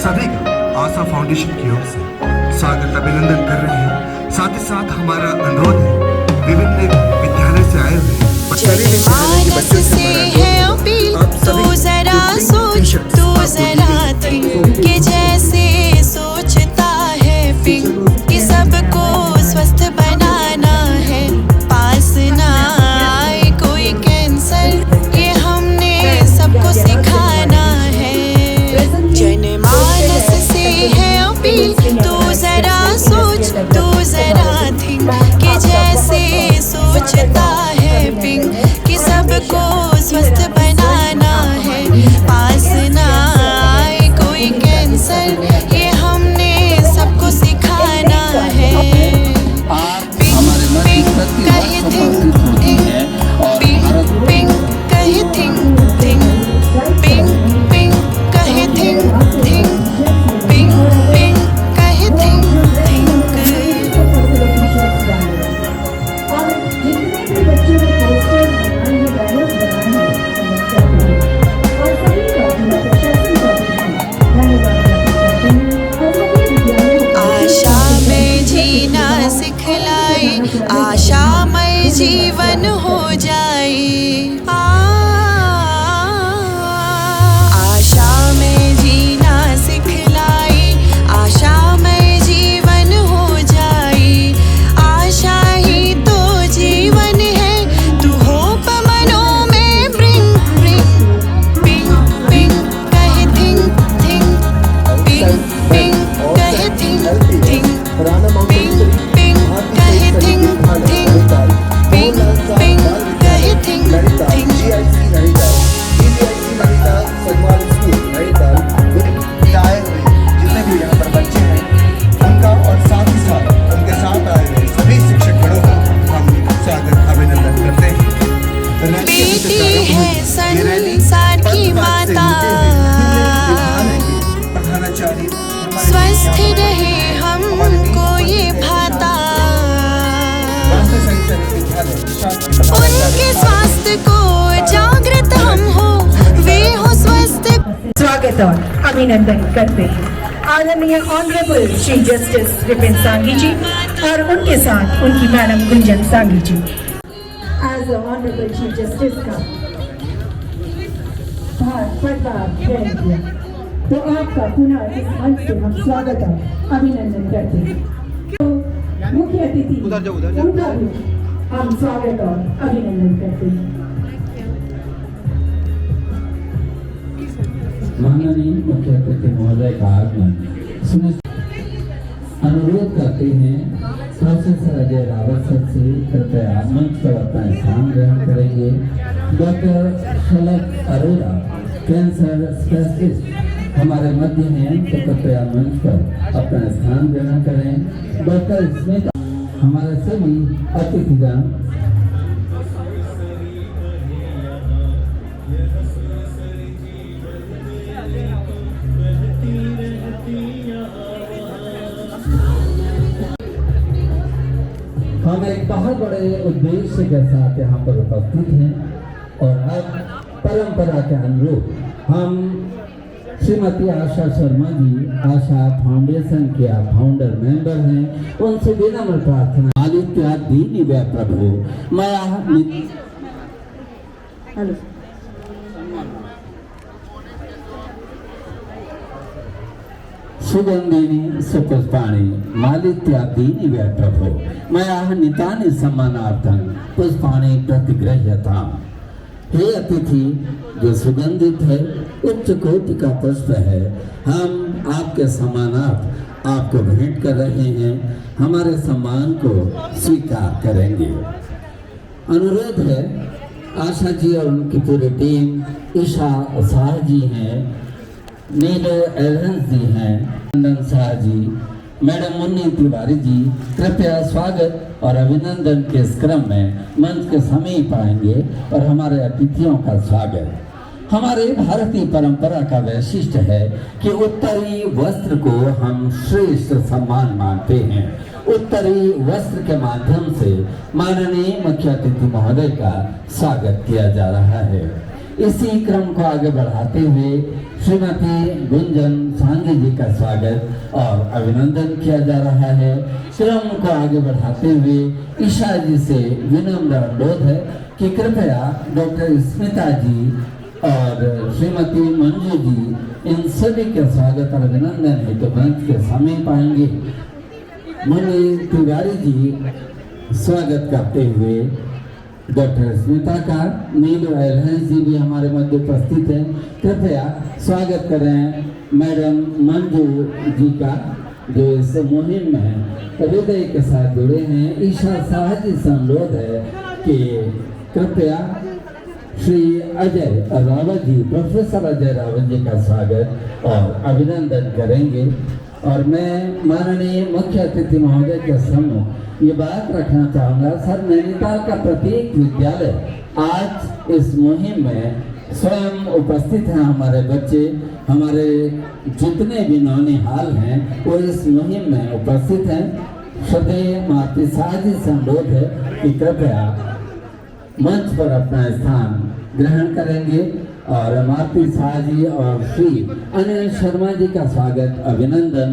सभी का आशा फाउंडेशन की ओर से स्वागत अभिनंदन कर रहे हैं। साथ ही साथ हमारा अनुरोध है, विभिन्न विद्यालय से आए हुए जनमानस से है अपील, तू जरा सोच, तू जरा थिंक कि जैसे सोचता है पिंक कि सबको स्वस्थ बनाना है, पास ना आए कोई कैंसर, ये हमने सबको सिखाना है। जनमानस से है अपील, तू जरा सोच, तू जरा थिंक कि जैसे सोचता है पिंक कि सबको स्वस्थ बनाना है, पास ना आए कोई कैंसर, ये हमने सबको सिखाना है। पिंक पिंक कहे थिंक थिंक, पिंक पिंक कहे थिंक थिंक, पिंक पिंक कहे थिंक थिंक, पिंक पिंक कहे थिंक थिंक। आशामय जीवन हो जाए, आशा में जीना सिखलाए, आशामय जीवन हो जाए, आशा ही तो जीवन है, तू होप मनों में ब्रिंग ब्रिंग, पिंक पिंक कहे थिंक थिंक, पिंक पिंक कहे थिंक थिंक, पिंक पिंक कहे थिंक थिंक, पिंक पिंक कहे थिंक थिंक। जितने भी यहाँ पर बच्चे हैं उनका और साथ ही साथ उनके साथ आए हुए सभी शिक्षकगणों का हम स्वागत अभिनंदन करते हैं। बेटी है संसार की माता, स्वस्थ रहे हमको ये भाता, उनके स्वास्थ्य को जागृत हम हो, वे हो स्वस्थ। स्वागत और अभिनंदन करते हैं आदरणीय ऑनरेबल श्री जस्टिस विपिन सांघी जी और उनके साथ उनकी मैडम गुंजन सांघी जी। एज ऑनरेबल चीफ जस्टिस का पदभार ग्रहण किया तो आपका पुनः इस मंच से हम स्वागत और अभिनंदन करते हैं। तो मुख्य अतिथि उनका भी हम स्वागत और अभिनंदन करते हैं। माननीय मुख्य अतिथि महोदय का आगमन अनुरोध करते हैं प्रोफेसर अजय रावत सर से कृपया मंच पर अपना स्थान ग्रहण करेंगे। डॉक्टर शलभ अरोड़ा कैंसर स्पेशलिस्ट हमारे मध्य हैं तो कृपया मंच पर अपना स्थान ग्रहण करें। डॉक्टर स्मिता हमारे सभी अतिथिगण हम एक बहुत बड़े उद्देश्य के साथ यहाँ पर उपस्थित हैं और अब परंपरा के अनुरूप हम श्रीमती आशा शर्मा जी आशा फाउंडेशन के फाउंडर मेंबर हैं, उनसे विनम्र प्रार्थना। आदित्य दीनी व प्रभु मया सुगंधिनी सुपुष्पाणि मालित्यादीनि व प्रभो मया नितानि सम्मानार्थं पुष्पाणि प्रतिगृह्यताम्। हे अतिथि जो सुगंधित है, उच्च कोटि का पुष्प है, हम आपके सम्मानार्थ आपको भेंट कर रहे हैं, हमारे सम्मान को स्वीकार करेंगे। अनुरोध है आशा जी और उनकी पूरी टीम, ईशा शाह जी हैं, नीलो एवरेंस जी हैं, नंदन शाह जी, मैडम मुन्नी तिवारी जी कृपया स्वागत और अभिनंदन के इस क्रम में मंच के समीप आएंगे और हमारे अतिथियों का स्वागत। हमारे भारतीय परंपरा का वैशिष्ट्य है कि उत्तरी वस्त्र को हम श्रेष्ठ सम्मान मानते हैं। उत्तरी वस्त्र के माध्यम से माननीय मुख्य अतिथि महोदय का स्वागत किया जा रहा है। इसी क्रम को आगे बढ़ाते हुए श्रीमती गुंजन सांगी जी का स्वागत और अभिनंदन किया जा रहा है। क्रम को आगे बढ़ाते हुए ईशा जी से विनम्र अनुरोध है कि कृपया डॉक्टर स्मिता जी और श्रीमती मंजू जी इन सभी के स्वागत और अभिनंदन हेतु मंच के समीप आएंगे। मुनि तिवारी जी स्वागत करते हुए डॉक्टर स्मिता का, नीलू एलहंस जी भी हमारे मध्य उपस्थित हैं। कृपया स्वागत करें मैडम मंजू जी का, जो इस मुहिम में हृदय के साथ जुड़े हैं। ईशा शाह जी से अनुरोध है कि कृपया श्री अजय रावत जी, प्रोफेसर अजय रावत जी का स्वागत और अभिनंदन करेंगे। और मैं माननीय मुख्य अतिथि महोदय के सम्मुख ये बात रखना चाहूँगा, सर नैनीताल का प्रत्येक विद्यालय आज इस मुहिम में स्वयं उपस्थित हैं। हमारे बच्चे, हमारे जितने भी नौनिहाल हैं वो इस मुहिम में उपस्थित हैं। श्रद्धेय मातृ शाह जी से अनुरोध है कि कृपया मंच पर अपना स्थान ग्रहण करेंगे और मातृ शाह जी और श्री अनिल शर्मा जी का स्वागत अभिनंदन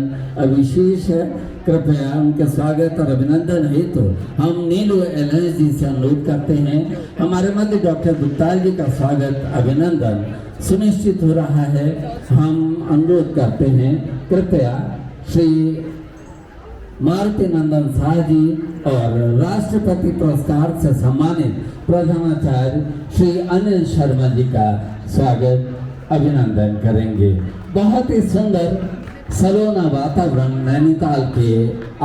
विशेष है। कृपया उनके स्वागत और अभिनंदन हेतु हम नीलू एलहंस जी से अनुरोध करते हैं। हमारे मध्य डॉक्टर गुप्ताल जी का स्वागत अभिनंदन सुनिश्चित हो रहा है। हम अनुरोध करते हैं कृपया श्री मारुति नंदन शाह जी और राष्ट्रपति पुरस्कार से सम्मानित प्रधानाचार्य श्री अनिल शर्मा जी का स्वागत अभिनंदन करेंगे। बहुत ही सुंदर सलोना वातावरण नैनीताल के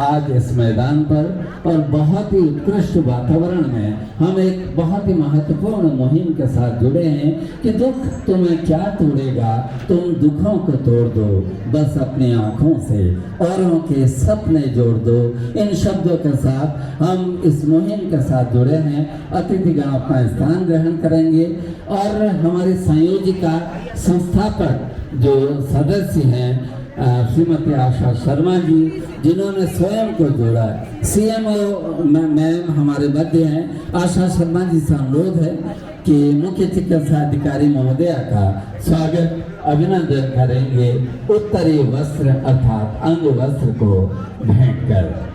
आज इस मैदान पर, और बहुत ही उत्कृष्ट वातावरण में हम एक बहुत ही महत्वपूर्ण मुहिम के साथ जुड़े हैं कि दुख तुम्हें क्या तोड़ेगा, तुम दुखों को तोड़ दो बस अपनी आँखों से, औरों के सपने जोड़ दो। इन शब्दों के साथ हम इस मुहिम के साथ जुड़े हैं। अतिथिगण अपना स्थान ग्रहण करेंगे और हमारी संयोजिका संस्थापक जो सदस्य हैं श्रीमती आशा शर्मा जी, जिन्होंने स्वयं को जोड़ा, CMO मैम हमारे मध्य हैं। आशा शर्मा जी से अनुरोध है कि मुख्य चिकित्सा अधिकारी महोदया का स्वागत अभिनंदन करेंगे उत्तरी वस्त्र अर्थात अंग वस्त्र को भेंट कर।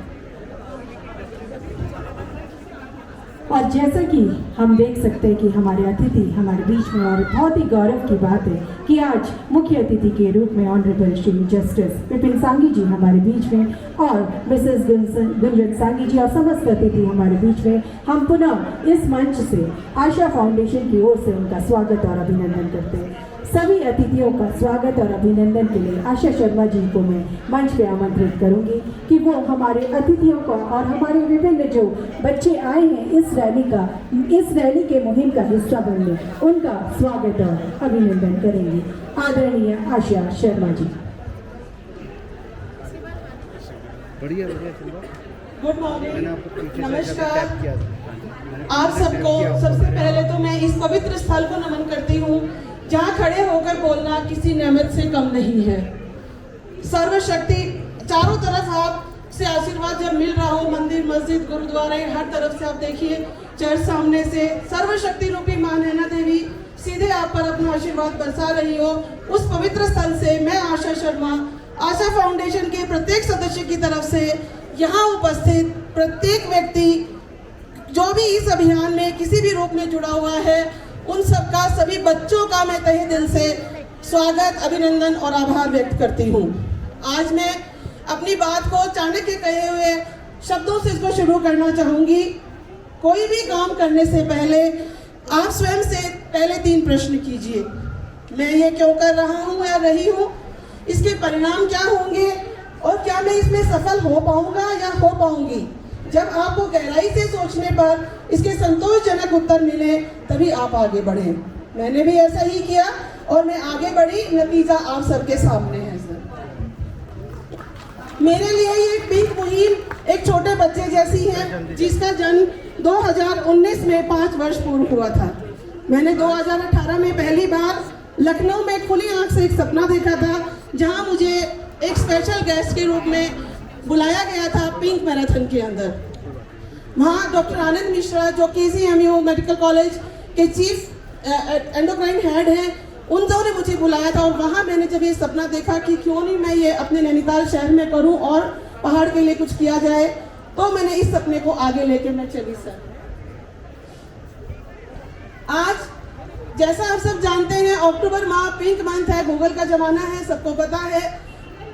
और जैसा कि हम देख सकते हैं कि हमारे अतिथि हमारे बीच में, और बहुत ही गौरव की बात है कि आज मुख्य अतिथि के रूप में ऑनरेबल श्री जस्टिस विपिन सांगी जी हमारे बीच में और मिसेस गुंजन सांगी जी और समस्त अतिथि हमारे बीच में। हम पुनः इस मंच से आशा फाउंडेशन की ओर से उनका स्वागत और अभिनंदन करते हैं। सभी अतिथियों का स्वागत और अभिनंदन के लिए आशा शर्मा जी को मैं मंच पे आमंत्रित करूंगी कि वो हमारे अतिथियों का और हमारे विभिन्न जो बच्चे आए हैं इस रैली के मुहिम का हिस्सा बनने, उनका स्वागत और अभिनंदन करेंगे। आदरणीय आशा शर्मा जी। गुड मॉर्निंग, नमस्कार आप सबको। सबसे पहले तो मैं इस पवित्र स्थल को नमन करती हूँ जहाँ खड़े होकर बोलना किसी नेमत से कम नहीं है। सर्वशक्ति चारों तरफ आपसे आशीर्वाद जब मिल रहा हो, मंदिर मस्जिद गुरुद्वारे हर तरफ से आप देखिए, चर्च सामने से सर्वशक्ति रूपी मां नैना देवी सीधे आप पर अपना आशीर्वाद बरसा रही हो। उस पवित्र स्थल से मैं आशा शर्मा आशा फाउंडेशन के प्रत्येक सदस्य की तरफ से यहाँ उपस्थित प्रत्येक व्यक्ति जो भी इस अभियान में किसी भी रूप में जुड़ा हुआ है, उन सबका, सभी बच्चों का मैं तहे दिल से स्वागत, अभिनंदन और आभार व्यक्त करती हूँ। आज मैं अपनी बात को चाणक्य कहे हुए शब्दों से इसको शुरू करना चाहूँगी। कोई भी काम करने से पहले आप स्वयं से पहले 3 प्रश्न कीजिए। मैं ये क्यों कर रहा हूँ या रही हूँ, इसके परिणाम क्या होंगे और क्या मैं इसमें सफल हो पाऊँगा या हो पाऊँगी। जब आपको गहराई से सोचने पर इसके संतोषजनक उत्तर मिले तभी आप आगे बढ़ें। मैंने भी ऐसा ही किया और मैं आगे बढ़ी, नतीजा आप सबके सामने है। सर, मेरे लिए ये पिंक मुहिम एक छोटे बच्चे जैसी है जिसका जन्म 2019 में 5 वर्ष पूर्व हुआ था। मैंने 2018 में पहली बार लखनऊ में खुली आंख से एक सपना देखा था, जहां मुझे एक स्पेशल गेस्ट के रूप में बुलाया गया था पिंक मैराथन के अंदर। वहाँ डॉक्टर आनंद मिश्रा जो KCMU मेडिकल कॉलेज के चीफ एंडोक्राइन हेड हैं, उन दोनों ने मुझे बुलाया था और वहाँ मैंने जब ये सपना देखा कि क्यों नहीं मैं ये अपने नैनीताल शहर में करूँ और पहाड़ के लिए कुछ किया जाए, तो मैंने इस सपने को आगे लेके मैं चली सर। आज जैसा आप सब जानते हैं अक्टूबर माह पिंक मंथ है, गूगल का जमाना है, सबको पता है।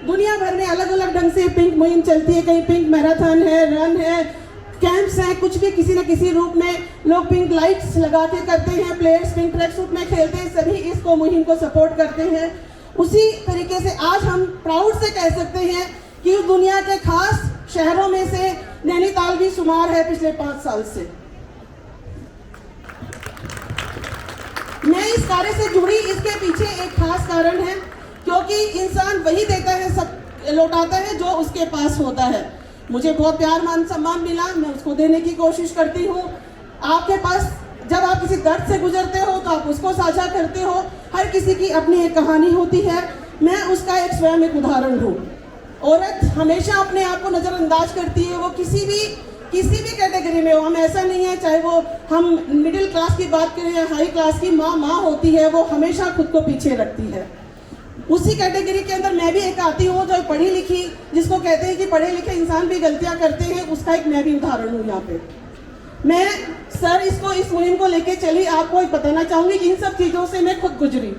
दुनिया भर में अलग अलग ढंग से पिंक मुहिम चलती है, कहीं पिंक मैराथन है, रन है, कैंप्स हैं, कुछ भी किसी न किसी रूप में लोग पिंक लाइट्स लगा के करते हैं, प्लेयर्स पिंक ट्रैक सूट में खेलते हैं, सभी इसको मुहिम को सपोर्ट करते हैं। उसी तरीके से आज हम प्राउड से कह सकते हैं कि दुनिया के खास शहरों में से नैनीताल भी शुमार है पिछले 5 साल से। मैं इस कार्य से जुड़ी, इसके पीछे एक खास कारण है, क्योंकि इंसान वही देता है, सब लौटाता है जो उसके पास होता है। मुझे बहुत प्यार मान सम्मान मिला, मैं उसको देने की कोशिश करती हूँ। आपके पास जब आप किसी दर्द से गुजरते हो तो आप उसको साझा करते हो। हर किसी की अपनी एक कहानी होती है, मैं उसका एक स्वयं एक उदाहरण हूँ। औरत हमेशा अपने आप को नज़रअंदाज करती है, वो किसी भी कैटेगरी में हो। हम ऐसा नहीं है, चाहे वो हम मिडिल क्लास की बात करें या हाई क्लास की, माँ होती है, वो हमेशा खुद को पीछे रखती है। उसी कैटेगरी के अंदर मैं भी एक आती हूँ जो पढ़ी लिखी, जिसको कहते हैं कि पढ़े लिखे इंसान भी गलतियाँ करते हैं, उसका एक मैं भी उदाहरण हूँ यहाँ पे। मैं सर इस मुहिम को लेके चली, आपको बताना चाहूँगी कि इन सब चीज़ों से मैं खुद गुजरी।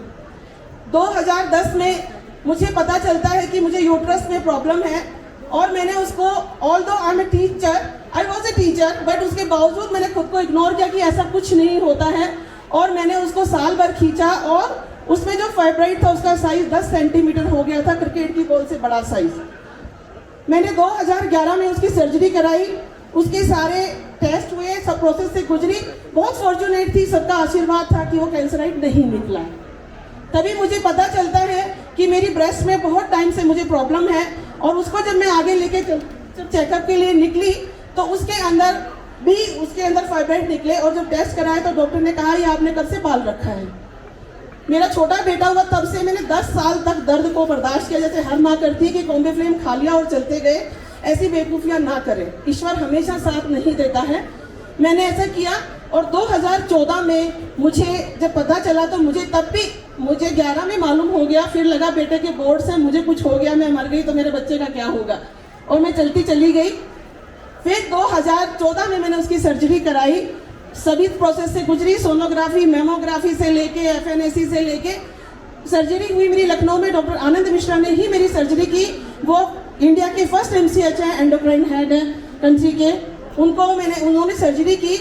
2010 में मुझे पता चलता है कि मुझे यूट्रस में प्रॉब्लम है और मैंने उसको, although I was a teacher, but उसके बावजूद मैंने खुद को इग्नोर किया कि ऐसा कुछ नहीं होता है, और मैंने उसको साल भर खींचा और उसमें जो फाइब्राइड था उसका साइज 10 सेंटीमीटर हो गया था, क्रिकेट की बॉल से बड़ा साइज। मैंने 2011 में उसकी सर्जरी कराई, उसके सारे टेस्ट हुए, सब प्रोसेस से गुजरी। बहुत फॉर्चुनेट थी, सबका आशीर्वाद था कि वो कैंसराइड नहीं निकला। तभी मुझे पता चलता है कि मेरी ब्रेस्ट में बहुत टाइम से मुझे प्रॉब्लम है, और उसको जब मैं आगे लेके जब चेकअप के लिए निकली तो उसके अंदर फाइब्राइड निकले, और जब टेस्ट कराया तो डॉक्टर ने कहा ये आपने कब से पाल रखा है। मेरा छोटा बेटा हुआ तब से मैंने 10 साल तक दर्द को बर्दाश्त किया, जैसे हर माँ करती है कि कॉम्बे फ्लेम खा लिया और चलते गए। ऐसी बेवकूफ़ियाँ ना करें, ईश्वर हमेशा साथ नहीं देता है। मैंने ऐसा किया, और 2014 में मुझे जब पता चला तो मुझे 11 में मालूम हो गया, फिर लगा बेटे के बोर्ड से मुझे कुछ हो गया, मैं मर गई तो मेरे बच्चे का क्या होगा, और मैं चलती चली गई। फिर 2014 में मैंने उसकी सर्जरी कराई, सभी प्रोसेस से गुजरी, सोनोग्राफी, मेमोग्राफी से लेके FNAC से लेके सर्जरी हुई मेरी लखनऊ में। डॉक्टर आनंद मिश्रा ने ही मेरी सर्जरी की, वो इंडिया के फर्स्ट MCH हैं, एंडोक्राइन हेड है कंट्री के, उन्होंने सर्जरी की।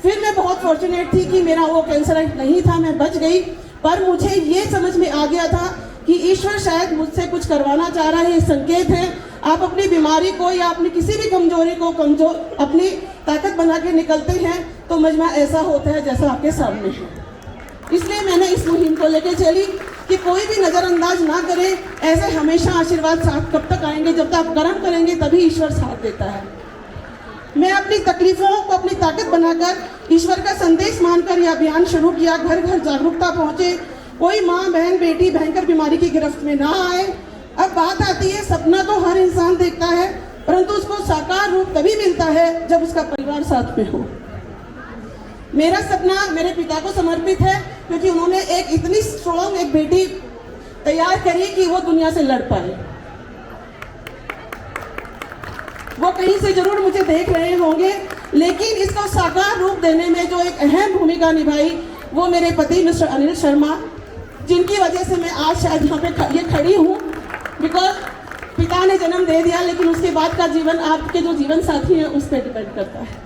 फिर मैं बहुत फॉर्चुनेट थी कि मेरा वो कैंसर नहीं था, मैं बच गई। पर मुझे ये समझ में आ गया था कि ईश्वर शायद मुझसे कुछ करवाना चाह रहा है, ये संकेत है। आप अपनी बीमारी को या अपनी किसी भी कमजोरी को अपनी ताकत बना के निकलते हैं तो मजमा ऐसा होता है जैसा आपके सामने है। इसलिए मैंने इस मुहिम को लेकर चली कि कोई भी नज़रअंदाज ना करे, ऐसे हमेशा आशीर्वाद साथ कब तक आएंगे, जब तक आप कर्म करेंगे तभी ईश्वर साथ देता है। मैं अपनी तकलीफों को अपनी ताकत बनाकर ईश्वर का संदेश मानकर यह अभियान शुरू किया। घर घर जागरूकता पहुँचे, कोई माँ बहन बेटी भयंकर बीमारी की गिरफ्त में ना आए। अब बात आती है, सपना तो हर इंसान देखता है, परंतु उसको साकार रूप तभी मिलता है जब उसका परिवार साथ में हो। मेरा सपना मेरे पिता को समर्पित है, क्योंकि उन्होंने एक इतनी स्ट्रॉन्ग एक बेटी तैयार करी कि वो दुनिया से लड़ पाए। वो कहीं से जरूर मुझे देख रहे होंगे, लेकिन इसको साकार रूप देने में जो एक अहम भूमिका निभाई वो मेरे पति मिस्टर अनिल शर्मा, जिनकी वजह से मैं आज शायद यहाँ पे खड़ी हूँ। बिकॉज पिता ने जन्म दे दिया, लेकिन उसके बाद का जीवन आपके जो जीवन साथी हैं उस पर डिपेंड करता है।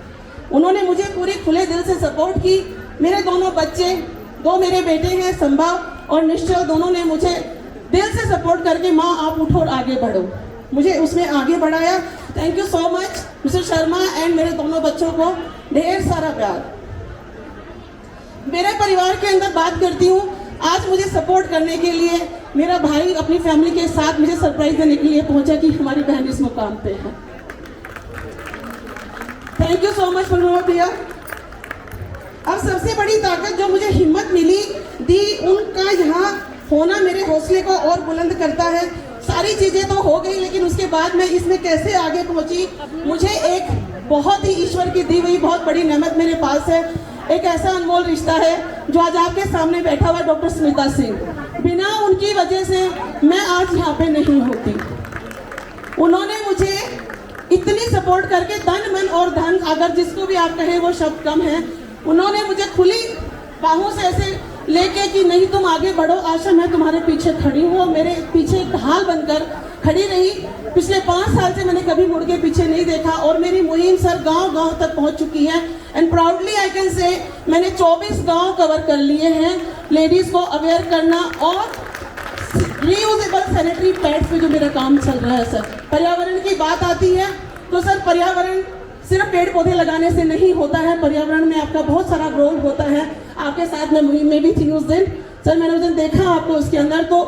उन्होंने मुझे पूरे खुले दिल से सपोर्ट की। मेरे दोनों बच्चे, 2 मेरे बेटे हैं, संभव और निश्चल, दोनों ने मुझे दिल से सपोर्ट करके माँ आप उठो और आगे बढ़ो, मुझे उसमें आगे बढ़ाया। Thank you so much mister Sharma and मेरे दोनों बच्चों को ढेर सारा प्यार। मेरे परिवार के अंदर बात करती हूँ, आज मुझे सपोर्ट करने के लिए मेरा भाई अपनी फैमिली के साथ मुझे सरप्राइज देने के लिए पहुंचा कि हमारी बहन इस मुकाम पे है। थैंक यू सो मच भैया। अब सबसे बड़ी ताकत जो मुझे हिम्मत दी, उनका यहाँ होना मेरे हौसले को और बुलंद करता है। सारी चीज़ें तो हो गई, लेकिन उसके बाद मैं इसमें कैसे आगे पहुँची, मुझे एक बहुत ही ईश्वर की दी हुई बहुत बड़ी नेमत मेरे पास है। एक ऐसा अनमोल रिश्ता है जो आज आपके सामने बैठा हुआ डॉक्टर स्मिता सिंह। बिना उनकी वजह से मैं आज यहाँ पे नहीं होती। उन्होंने मुझे इतनी सपोर्ट करके तन मन और धन, अगर जिसको भी आप कहें वो शब्द कम है, उन्होंने मुझे खुली बाहों से ऐसे लेके कि नहीं तुम आगे बढ़ो आशा, मैं तुम्हारे पीछे खड़ी हूँ। मेरे पीछे एक ढाल बनकर खड़ी रही। पिछले 5 साल से मैंने कभी मुड़ के पीछे नहीं देखा और मेरी मुहिम सर गांव-गांव तक पहुंच चुकी है। And proudly I can say मैंने 24 गांव कवर कर लिए हैं। लेडीज को अवेयर करना और रीयूजेबल सैनिटरी पैड्स पे जो मेरा काम चल रहा है सर। पर्यावरण की बात आती है तो सर पर्यावरण सिर्फ पेड़ पौधे लगाने से नहीं होता है, पर्यावरण में आपका बहुत सारा रोल होता है। आपके साथ मैं मुहिम में भी थी उस दिन सर, मैंने उस दिन देखा आपको उसके अंदर। तो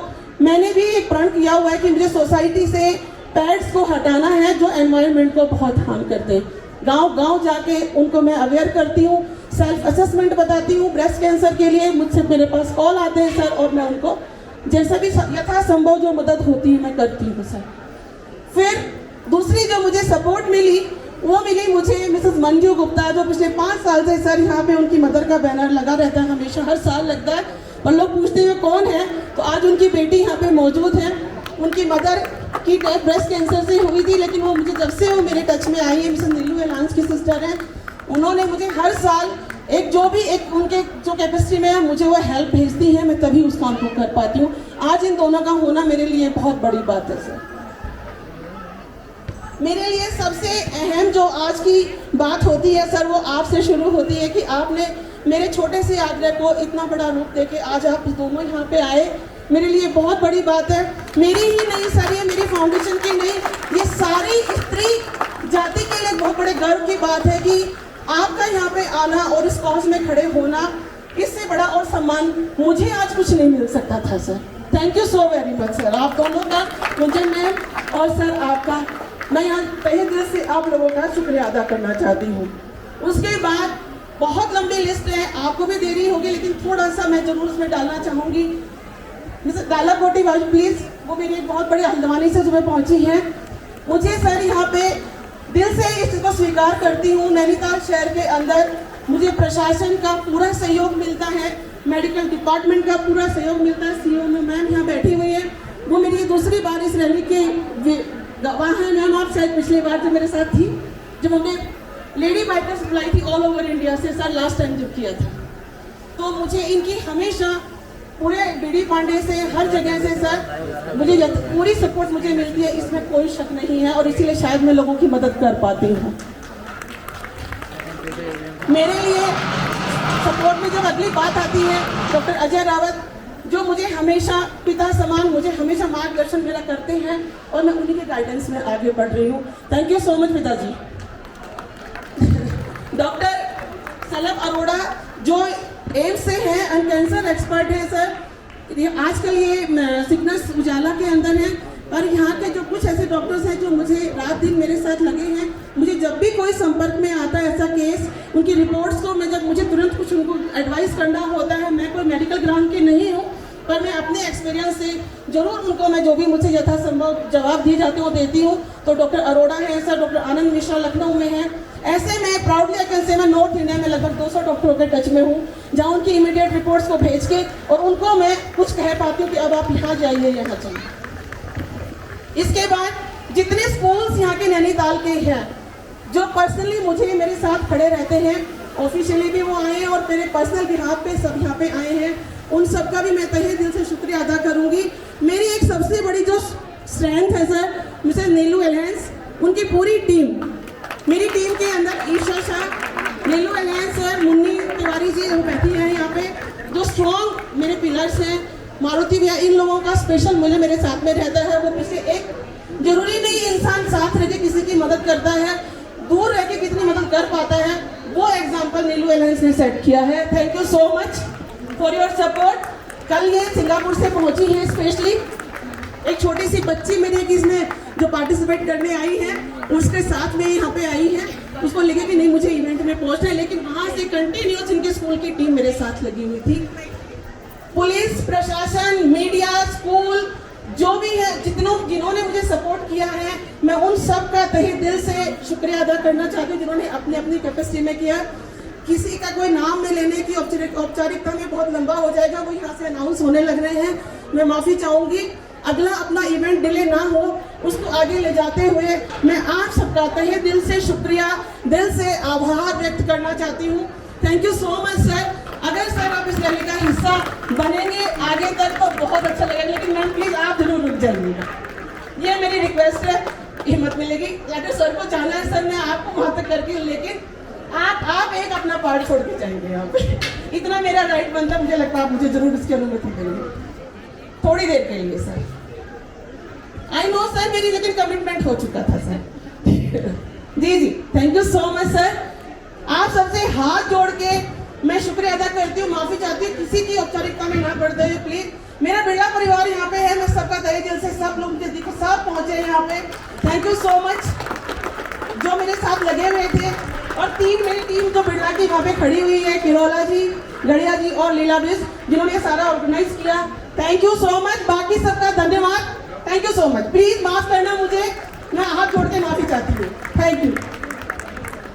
मैंने भी एक प्रण किया हुआ है कि मुझे सोसाइटी से पैड्स को हटाना है जो एनवायरनमेंट को बहुत हार्म करते हैं। गांव-गांव जाके उनको मैं अवेयर करती हूँ, सेल्फ असेसमेंट बताती हूँ। ब्रेस्ट कैंसर के लिए मुझसे मेरे पास कॉल आते हैं सर और मैं उनको जैसा भी यथासंभव जो मदद होती है मैं करती हूँ सर। फिर दूसरी जो मुझे सपोर्ट मिली वो मिली मुझे मिसेस मंजू गुप्ता, जो पिछले 5 साल से सर यहाँ पे उनकी मदर का बैनर लगा रहता है, हमेशा हर साल लगता है और लोग पूछते हैं कौन है, तो आज उनकी बेटी यहाँ पे मौजूद है। उनकी मदर की डेथ ब्रेस्ट कैंसर से हुई थी, लेकिन वो मुझे जब से वो मेरे टच में आई है, मिसेस नीलू एलांस की सिस्टर हैं, उन्होंने मुझे हर साल एक जो भी एक उनके जो कैपेसिटी में है मुझे वो हेल्प भेजती है, मैं तभी उस काम को कर पाती हूँ। आज इन दोनों का होना मेरे लिए बहुत बड़ी बात है सर। मेरे लिए सबसे अहम जो आज की बात होती है सर वो आपसे शुरू होती है कि आपने मेरे छोटे से आग्रह को इतना बड़ा रूप देके आज आप दोनों यहाँ पे आए, मेरे लिए बहुत बड़ी बात है। मेरी ही नहीं सर, ये मेरी फाउंडेशन की नहीं, ये सारी स्त्री जाति के लिए बहुत बड़े गर्व की बात है कि आपका यहाँ पे आना और इस कॉज में खड़े होना, इससे बड़ा और सम्मान मुझे आज कुछ नहीं मिल सकता था sir. Thank you so very much sir, आप दोनों का, मुझे मैम और सर आपका, मैं यहाँ तहे दिल से आप लोगों का शुक्रिया अदा करना चाहती हूँ। उसके बाद बहुत लंबी लिस्ट है, आपको भी देरी होगी, लेकिन थोड़ा सा मैं जरूर उसमें डालना चाहूँगी। मिसेस डाला कोटी वाली प्लीज़, वो मेरी एक बहुत बड़ी हल्द्वानी से सुबह पहुँची हैं। मुझे सर यहाँ पे दिल से इस चीज़ को स्वीकार करती हूँ, नैनीताल शहर के अंदर मुझे प्रशासन का पूरा सहयोग मिलता है, मेडिकल डिपार्टमेंट का पूरा सहयोग मिलता है। सीओ मैम यहाँ बैठी हुई है, वो मेरी ये दूसरी बार इस रैली के गवाह हैं। मैम आप शायद पिछली बार जो मेरे साथ थी, जब हमने लेडी बाइकर्स बुलाई थी ऑल ओवर इंडिया से सर, लास्ट टाइम जब किया था, तो मुझे इनकी हमेशा पूरे बीडी पांडे से हर जगह से सर मुझे पूरी सपोर्ट मुझे मिलती है, इसमें कोई शक नहीं है और इसीलिए शायद मैं लोगों की मदद कर पाती हूँ। मेरे लिए सपोर्ट में जब अगली बात आती है डॉक्टर अजय रावत, जो मुझे हमेशा पिता समान, मुझे हमेशा मार्गदर्शन मेरा करते हैं और मैं उन्हीं के गाइडेंस में आगे बढ़ रही हूँ। थैंक यू सो मच पिताजी। डॉक्टर सलभ अरोड़ा जो एम्स से हैं एंड कैंसर एक्सपर्ट हैं सर, ये आजकल ये सिकनेस उजाला के अंदर है, और यहाँ के जो कुछ ऐसे डॉक्टर्स हैं जो मुझे रात दिन मेरे साथ लगे हैं। मुझे जब भी कोई संपर्क में आता है ऐसा केस, उनकी रिपोर्ट्स को मैं जब मुझे तुरंत कुछ उनको एडवाइस करना होता है, मैं कोई मेडिकल ग्राउंड की नहीं हूँ, पर मैं अपने एक्सपीरियंस से जरूर उनको मैं जो भी मुझे यथासंभव जवाब दिए जाते हैं वो देती हूँ। तो डॉक्टर अरोड़ा है सर, डॉक्टर आनंद मिश्रा लखनऊ में है। ऐसे में प्राउडली कैन से मैं नॉर्थ इंडिया में लगभग 200 डॉक्टरों के टच में हूँ, जहाँ उनकी इमीडिएट रिपोर्ट्स को भेज के और उनको मैं कुछ कह पाती हूँ कि अब आप यहाँ जाइए, यहाँ जाइए। इसके बाद जितने स्कूल्स यहाँ के नैनीताल के हैं जो पर्सनली मुझे मेरे साथ खड़े रहते हैं, ऑफिशियली भी वो आए हैं और मेरे पर्सनल बिहाफ पे सब यहाँ पे आए हैं, उन सब का भी मैं तहे दिल से शुक्रिया अदा करूँगी। मेरी एक सबसे बड़ी जो स्ट्रेंथ है सर, मिसेस नीलू एलायंस, उनकी पूरी टीम, मेरी टीम के अंदर ईशा शाह, नीलू एलायंस सर, मुन्नी तिवारी जी वो बैठी हैं यहाँ पे, जो स्ट्रॉन्ग मेरे पिलर्स हैं, मारुति भैया, इन लोगों का स्पेशल मुझे मेरे साथ में रहता है। वो पीछे एक जरूरी नहीं इंसान साथ रह के किसी की मदद करता है, दूर रह के कितनी मदद कर पाता है, वो एग्जाम्पल नीलू एलायंस ने सेट किया है। Thank you so much for your support. कल ये सिंगापुर से पहुंची है स्पेशली, एक छोटी सी बच्ची मेरी एक इसमें जो पार्टिसिपेट करने आई है उसके साथ में यहाँ पे आई है, उसको लगे कि नहीं मुझे इवेंट में पहुंचना है, लेकिन वहाँ से कंटिन्यूस इनके स्कूल की टीम मेरे साथ लगी हुई थी। पुलिस प्रशासन, मीडिया, स्कूल, जो भी है, जिन्होंने मुझे सपोर्ट किया है, मैं उन सब का तहे दिल से शुक्रिया अदा करना चाहती हूँ, जिन्होंने अपनी अपनी कैपेसिटी में किया। किसी का कोई नाम में लेने की औपचारिकता में बहुत लंबा हो जाएगा, वो यहाँ से अनाउंस होने लग रहे हैं। मैं माफ़ी चाहूँगी, अगला अपना इवेंट डिले ना हो, उसको आगे ले जाते हुए मैं आप सबका तहे दिल से शुक्रिया, दिल से आभार व्यक्त करना चाहती हूँ। Thank you so much sir. अगर सर आप इस रैली का हिस्सा बनेंगे आगे तक तो बहुत अच्छा लगेगा, लेकिन मैम प्लीज़ आप जरूर रुक जाइएगा, ये मेरी रिक्वेस्ट है। हिम्मत मिलेगी अगर सर को जाना है, सर मैं आपको वहाँ तक करके, लेकिन आप एक अपना पार्ट छोड़ के जाएंगे यहाँ पे। इतना मेरा राइट बनता, मुझे लगता है आप मुझे जरूर इसकी अनुमति देंगे थोड़ी देर के लिए सर। आई नो सर, मेरी लेकिन कमिटमेंट हो चुका था सर। जी thank you so much sir. आप सबसे हाथ जोड़ के मैं शुक्रिया अदा करती हूँ, माफी चाहती हूँ किसी की औपचारिकता में ना पड़ते हुए। प्लीज मेरा बिरला परिवार यहाँ पे है, मैं सबका तहे दिल से सब लोग मुझे देखो सब पहुंचे हैं यहाँ पे। थैंक यू सो मच जो मेरे साथ लगे हुए थे, और मेरी टीम जो बिरला की वहाँ पे खड़ी हुई है, किरोला जी, गढ़िया जी और लीला बिस, जिन्होंने ये सारा ऑर्गेनाइज किया। थैंक यू सो मच, बाकी सबका धन्यवाद। Thank you so much. Please माफ करना मुझे, मैं हाथ जोड़ के माफी चाहती हूँ। Thank you.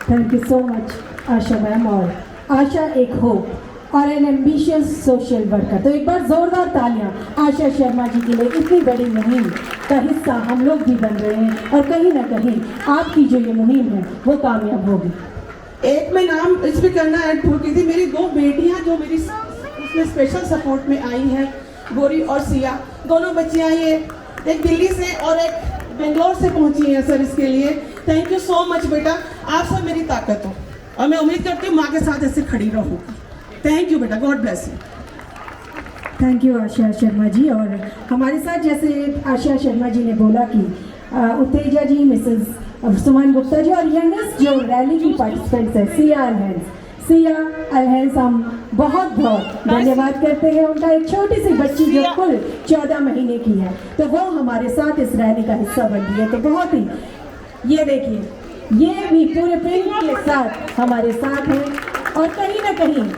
Thank you so much Asha ma'am. और आशा एक होप और एन एम्बिशियस सोशल वर्कर, तो एक बार जोरदार तालियां आशा शर्मा जी के लिए। इतनी बड़ी मुहिम का हिस्सा हम लोग भी बन रहे हैं, और कहीं ना कहीं आपकी जो ये मुहिम है वो कामयाब होगी। एक मैं नाम इस पे करना ऐड भूल गई थी, मेरी 2 बेटियां जो मेरी उसमें स्पेशल सपोर्ट में आई हैं, गौरी और सिया। दोनों बच्चियां ये एक दिल्ली से और एक बेंगलोर से पहुंची हैं सर इसके लिए। थैंक यू सो मच बेटा, आप सब मेरी ताकत हो, और मैं उम्मीद करती हूँ माँ के साथ ऐसे खड़ी रहूँगी। थैंक यू बेटा, God bless you. Thank you Asha Sharma ji. और हमारे साथ जैसे आशा शर्मा जी ने बोला कि उत्तेजा जी, मिसेस सुमन गुप्ता जी, और यंगेस्ट जो रैली की पार्टिसिपेंट्स है सिया अलहंस, हम बहुत बहुत धन्यवाद करते हैं उनका। एक छोटी सी बच्ची जो कुल 14 महीने की है, तो वो हमारे साथ इस रैली का हिस्सा बन रही है। तो बहुत ही, ये देखिए, ये भी पूरे प्रेम के साथ हमारे साथ है। और कहीं ना कहीं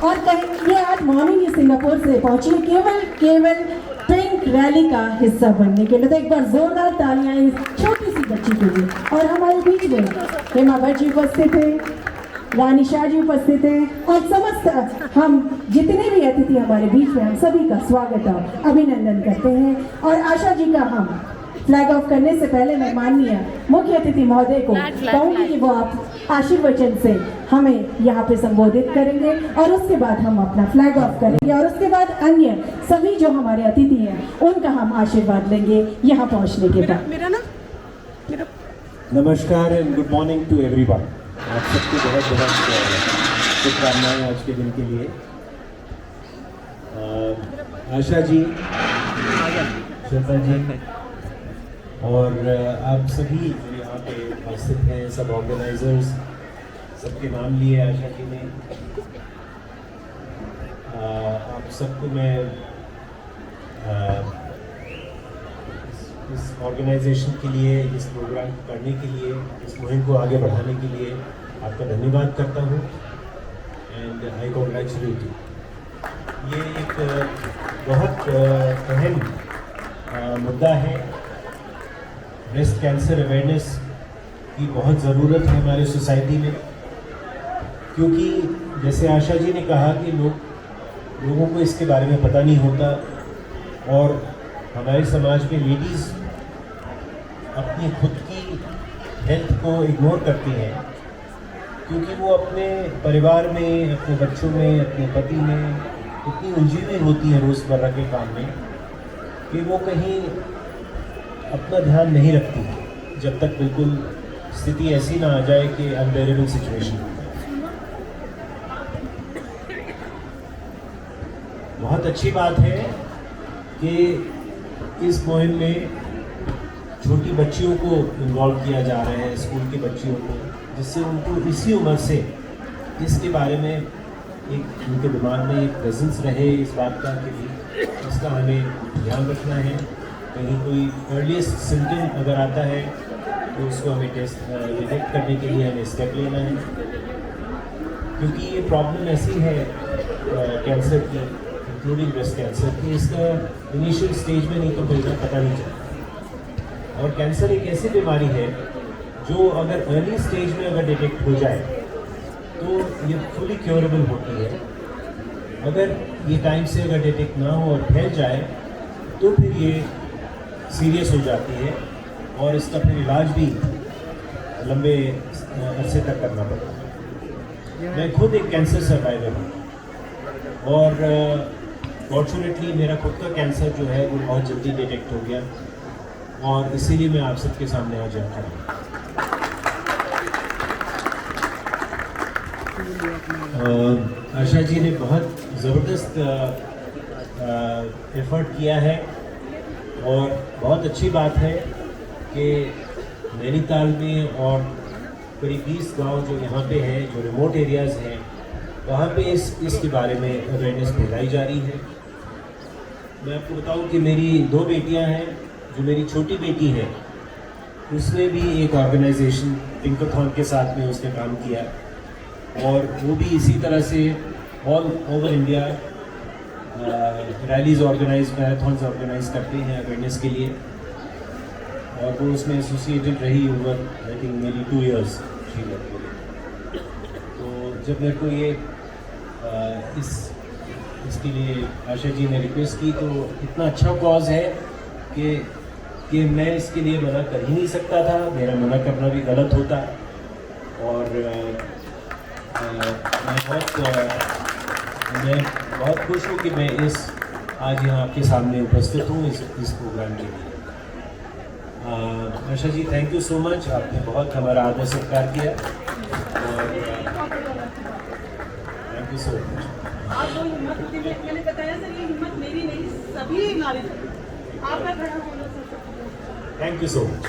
ये आज मॉर्निंग ही सिंगापुर से पहुंची केवल पिंक रैली का हिस्सा बनने के लिए। तो एक बार जोरदार तालियां इस छोटी सी बच्ची के लिए। और हमारे बीच में हेमा भट्ट जी उपस्थित है, रानी शाह जी उपस्थित है, और समस्त हम जितने भी अतिथि हमारे बीच में, हम सभी का स्वागत और अभिनंदन करते हैं। और आशा जी का हम फ्लैग ऑफ करने से पहले मैं माननीय मुख्य अतिथि महोदय को कहूँगी कि वो आप आशीर्वचन से हमें यहाँ पे संबोधित करेंगे, और उसके बाद हम अपना फ्लैग ऑफ करेंगे, और उसके बाद अन्य सभी जो हमारे अतिथि हैं उनका हम आशीर्वाद लेंगे यहाँ पहुँचने के बाद। नमस्कार and good morning to everyone. आप सबको बहुत बहुत शुभकामनाएं आज के दिन के लिए। आशा जी, श्वेता जी और आप सभी जो यहाँ पे उपस्थित हैं, सब ऑर्गेनाइजर्स, सबके नाम लिए आशा जी ने। आप सबको मैं इस ऑर्गेनाइजेशन के लिए, इस प्रोग्राम को करने के लिए, इस मुहिम को आगे बढ़ाने के लिए आपका धन्यवाद करता हूँ एंड आई कॉन्ग्रेचुलेट यू। ये एक बहुत अहम मुद्दा है। ब्रेस्ट कैंसर अवेयरनेस की बहुत ज़रूरत है हमारे सोसाइटी में, क्योंकि जैसे आशा जी ने कहा कि लोगों को इसके बारे में पता नहीं होता, और हमारे समाज में लेडीज़ अपनी खुद की हेल्थ को इग्नोर करती हैं, क्योंकि वो अपने परिवार में, अपने बच्चों में, अपने पति में इतनी उलझी हुई होती हैं रोज़मर्रा के काम में कि वो कहीं अपना ध्यान नहीं रखती जब तक बिल्कुल स्थिति ऐसी ना आ जाए कि अनबेरेबल सिचुएशन। बहुत अच्छी बात है कि इस मुहिम में छोटी बच्चियों को इन्वॉल्व किया जा रहा है, स्कूल की बच्चियों को, जिससे उनको इसी उम्र से इसके बारे में एक उनके दिमाग में एक प्रेजेंस रहे इस बात का कि इसका हमें ध्यान रखना है। कहीं कोई अर्लीस्ट सिम्टम अगर आता है तो उसको हमें डिटेक्ट करने के लिए हमें स्टेप लेना है, क्योंकि ये प्रॉब्लम ऐसी है कैंसर की, इंक्लूडिंग ब्रेस्ट कैंसर की, इसका इनिशियल स्टेज में नहीं तो कोई पता नहीं चलता। और कैंसर एक ऐसी बीमारी है जो अगर अर्ली स्टेज में अगर डिटेक्ट हो जाए तो ये फुली क्योरेबल होती है। अगर ये टाइम से अगर डिटेक्ट ना हो और फैल जाए तो फिर ये सीरियस हो जाती है और इसका फिर इलाज भी लंबे अरसे तक करना पड़ता है। मैं खुद एक कैंसर सर्वाइवर हूँ और फॉर्चुनेटली मेरा खुद का कैंसर जो है वो बहुत जल्दी डिटेक्ट हो गया और इसीलिए मैं आप सबके सामने आज आता हूँ। आशा जी ने बहुत ज़बरदस्त एफर्ट किया है और बहुत अच्छी बात है कि नैनीताल में और करीब 20 गांव जो यहाँ पे हैं, जो रिमोट एरियाज़ हैं, वहाँ पे इसके बारे में अवेयरनेस फैलाई जा रही है। मैं आपको बताऊं कि मेरी 2 बेटियाँ हैं। जो मेरी छोटी बेटी है उसने भी एक ऑर्गेनाइजेशन पिंकाथॉन के साथ में उसने काम किया और वो भी इसी तरह से all over India rallies organise, marathons organise करते हैं अवेयरनेस के लिए और वो उसमें एसोसिएटेड रही ओवर आई थिंक मेरी 2 इयर्स श्रीनगर के लिए। तो जब मेरे को ये इसके लिए आशा जी ने रिक्वेस्ट की तो इतना अच्छा कॉज है कि मैं इसके लिए मना कर ही नहीं सकता था। मेरा मना करना भी गलत होता और मैं बहुत खुश हूँ कि मैं आज यहाँ आपके सामने उपस्थित हूँ इस प्रोग्राम के लिए। Asha ji thank you so much, आपने बहुत हमारा आदर सत्कार किया और थैंक यू सो मच। आप लोग हिम्मत होती है, मैंने बताया सर ये हिम्मत मेरी नहीं सभी नारी आपका खड़ा होना sir. Thank you so much.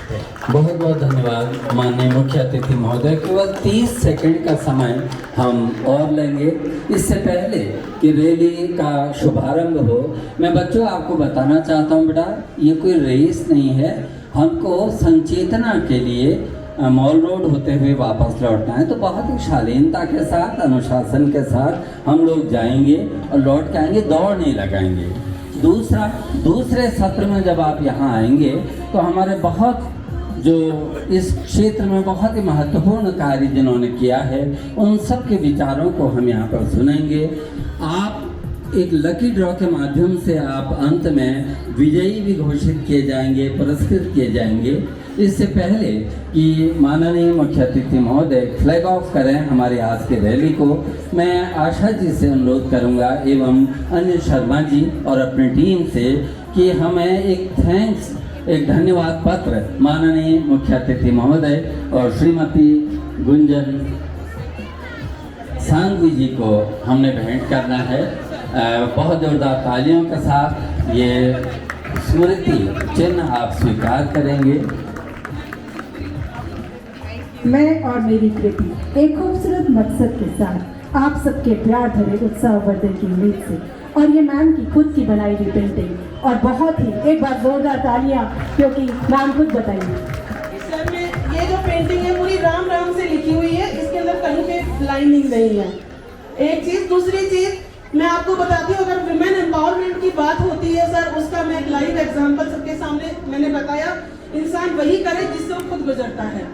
बहुत बहुत धन्यवाद माननीय मुख्य अतिथि महोदय। केवल 30 सेकंड का समय हम और लेंगे। इससे पहले कि रैली का शुभारंभ हो, मैं बच्चों आपको बताना चाहता हूँ बेटा, ये कोई रेस नहीं है। हमको संचेतना के लिए मॉल रोड होते हुए वापस लौटना है, तो बहुत ही शालीनता के साथ, अनुशासन के साथ हम लोग जाएंगे और लौट के आएंगे, दौड़ नहीं लगाएंगे। दूसरे सत्र में जब आप यहाँ आएंगे तो हमारे बहुत जो इस क्षेत्र में बहुत ही महत्वपूर्ण कार्य जिन्होंने किया है उन सब के विचारों को हम यहाँ पर सुनेंगे। आप एक लकी ड्रॉ के माध्यम से आप अंत में विजयी भी घोषित किए जाएंगे, पुरस्कृत किए जाएंगे। इससे पहले कि माननीय मुख्य अतिथि महोदय फ्लैग ऑफ करें हमारी आज की रैली को, मैं आशा जी से अनुरोध करूंगा एवं अन्य शर्मा जी और अपनी टीम से कि हमें एक धन्यवाद पत्र माननीय मुख्य अतिथि महोदय और श्रीमती गुंजन सांघवी जी को हमने भेंट करना है। बहुत जोरदार तालियों के साथ ये स्मृति चिन्ह आप स्वीकार करेंगे। मैं और मेरी कृति एक खूबसूरत मकसद के साथ आप सबके प्यार भरे उत्साहवर्धन की उम्मीद से, और ये मैम की खुद की बनाई हुई पेंटिंग और बहुत ही एक बार जोरदार तालियां, क्योंकि मैम खुद बताइए। सर मैं ये जो पेंटिंग है पूरी राम राम से लिखी हुई है, इसके अंदर कहीं पे लाइनिंग नहीं है। एक चीज, दूसरी चीज मैं आपको बताती हूँ, अगर विमेन एम्पावरमेंट की बात होती है सर, उसका मैं एक लाइव एग्जांपल सबके सामने मैंने बताया, इंसान वही करे जिससे वो खुद गुजरता है।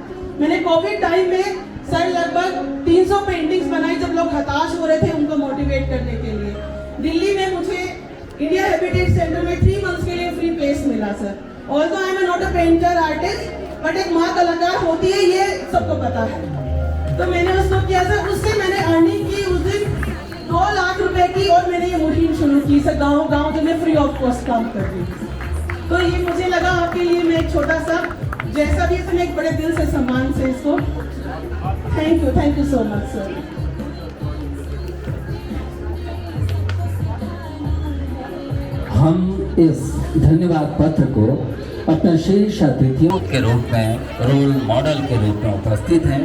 मैंने कोविड टाइम में सर लगभग 300 पेंटिंग्स बनाई जब लोग हताश हो रहे थे उनको मोटिवेट करने के लिए। दिल्ली में मुझे इंडिया हैबिटेट सेंटर में 3 मंथ्स के लिए फ्री प्लेस मिला sir. Although I am not a painter artist, but एक माँ कलाकार होती है ये सबको पता है। तो मैंने उसको किया सर, उससे मैंने अर्निंग की उस दिन 2 लाख रुपए की, और मैंने ये मुहिम शुरू की सर गाँव जो मैं फ्री ऑफ कॉस्ट काम कर रही थी। तो ये मुझे लगा आपके लिए मैं एक छोटा सा जैसा भी इसमें एक बड़े दिल से सम्मान से इसको thank you so much sir. हम इस धन्यवाद पत्र को अपने शीर्ष अतिथियों के रूप में, रोल मॉडल के रूप में उपस्थित हैं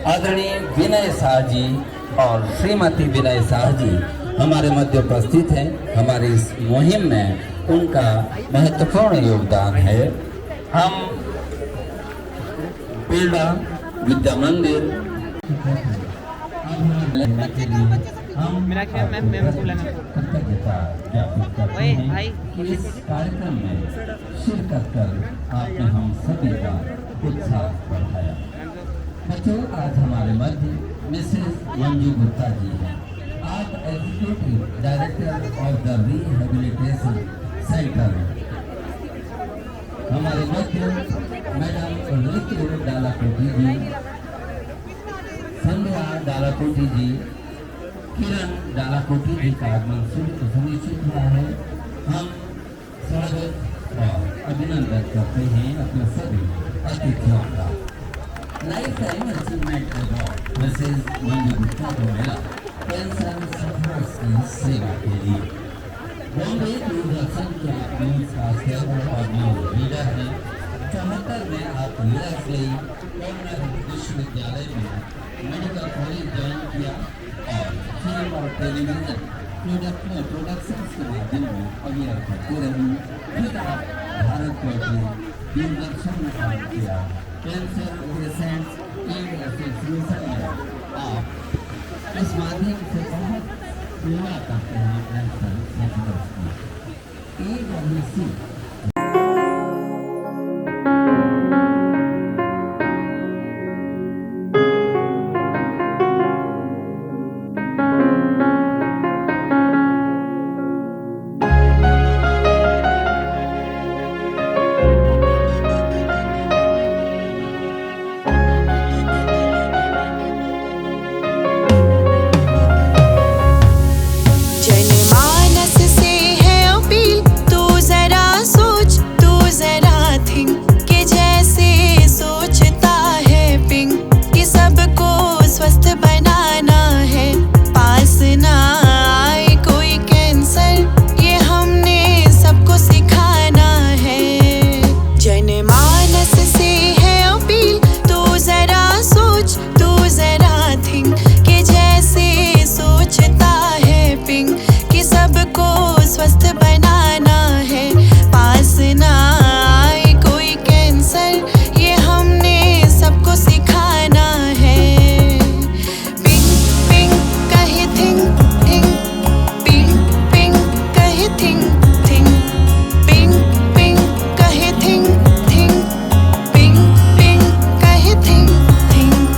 आदरणीय विनय शाह जी और श्रीमती विनय शाह जी हमारे मध्य उपस्थित हैं। हमारी इस मुहिम में उनका महत्वपूर्ण योगदान है। हम पेड़ा विद्या मंदिर कृतज्ञता ज्ञापित करते हैं। इस कार्यक्रम में शिरकत कर आपने हम सभी का उत्साह बढ़ाया। बच्चों, आज हमारे मध्य मिसेस मंजू गुप्ता जी हैं। आप executive director of the rehabilitation centre. हमारे मध्य मैडम ऋतु डालाकोटी जी, संध्या डालाकोटी जी, किरण डालाकोटी जी का आगमन सुनिश्चित हुआ है। हम स्वागत और अभिनंदन करते हैं अपने सभी अतिथियों का। Life time achievement award Mrs Manju Gupta को मिला कैंसर सफर्स की सेवा के लिए। बॉम्बे दूरदर्शन के आप न्यूज कास्टर और न्यूज रीडर हैं। 74 में आप यूएस गई, कर्नल विश्वविद्यालय में मेडिकल कॉलेज ज्वाइन किया और फिल्म और टेलीविजन प्रोडक्शन के माध्यम में अभिनय करते रही। फिर आप भारत लौटे, दूरदर्शन में काम किया। कैंसर पेशेंट्स एड एसोसिएशन में आप इस माध्यम से बहुत सेवा करते हैं। कैंसर सफर्स की AWC जनमानस से है अपील, तू जरा सोच, तू जरा थिंक कि जैसे सोचता है पिंक कि सबको स्वस्थ बनाना है, पास ना आए कोई कैंसर, ये हमने सबको सिखाना है। जनमानस से है अपील, तू जरा सोच, तू जरा थिंक कि जैसे सोचता है पिंक कि सबको स्वस्थ बनाना है, पास ना आए कोई कैंसर, ये हमने सबको सिखाना है। पिंक पिंक कहे थिंक थिंक, पिंक पिंक कहे थिंक थिंक, पिंक पिंक कहे थिंक थिंक, पिंक पिंक कहे थिंक थिंक।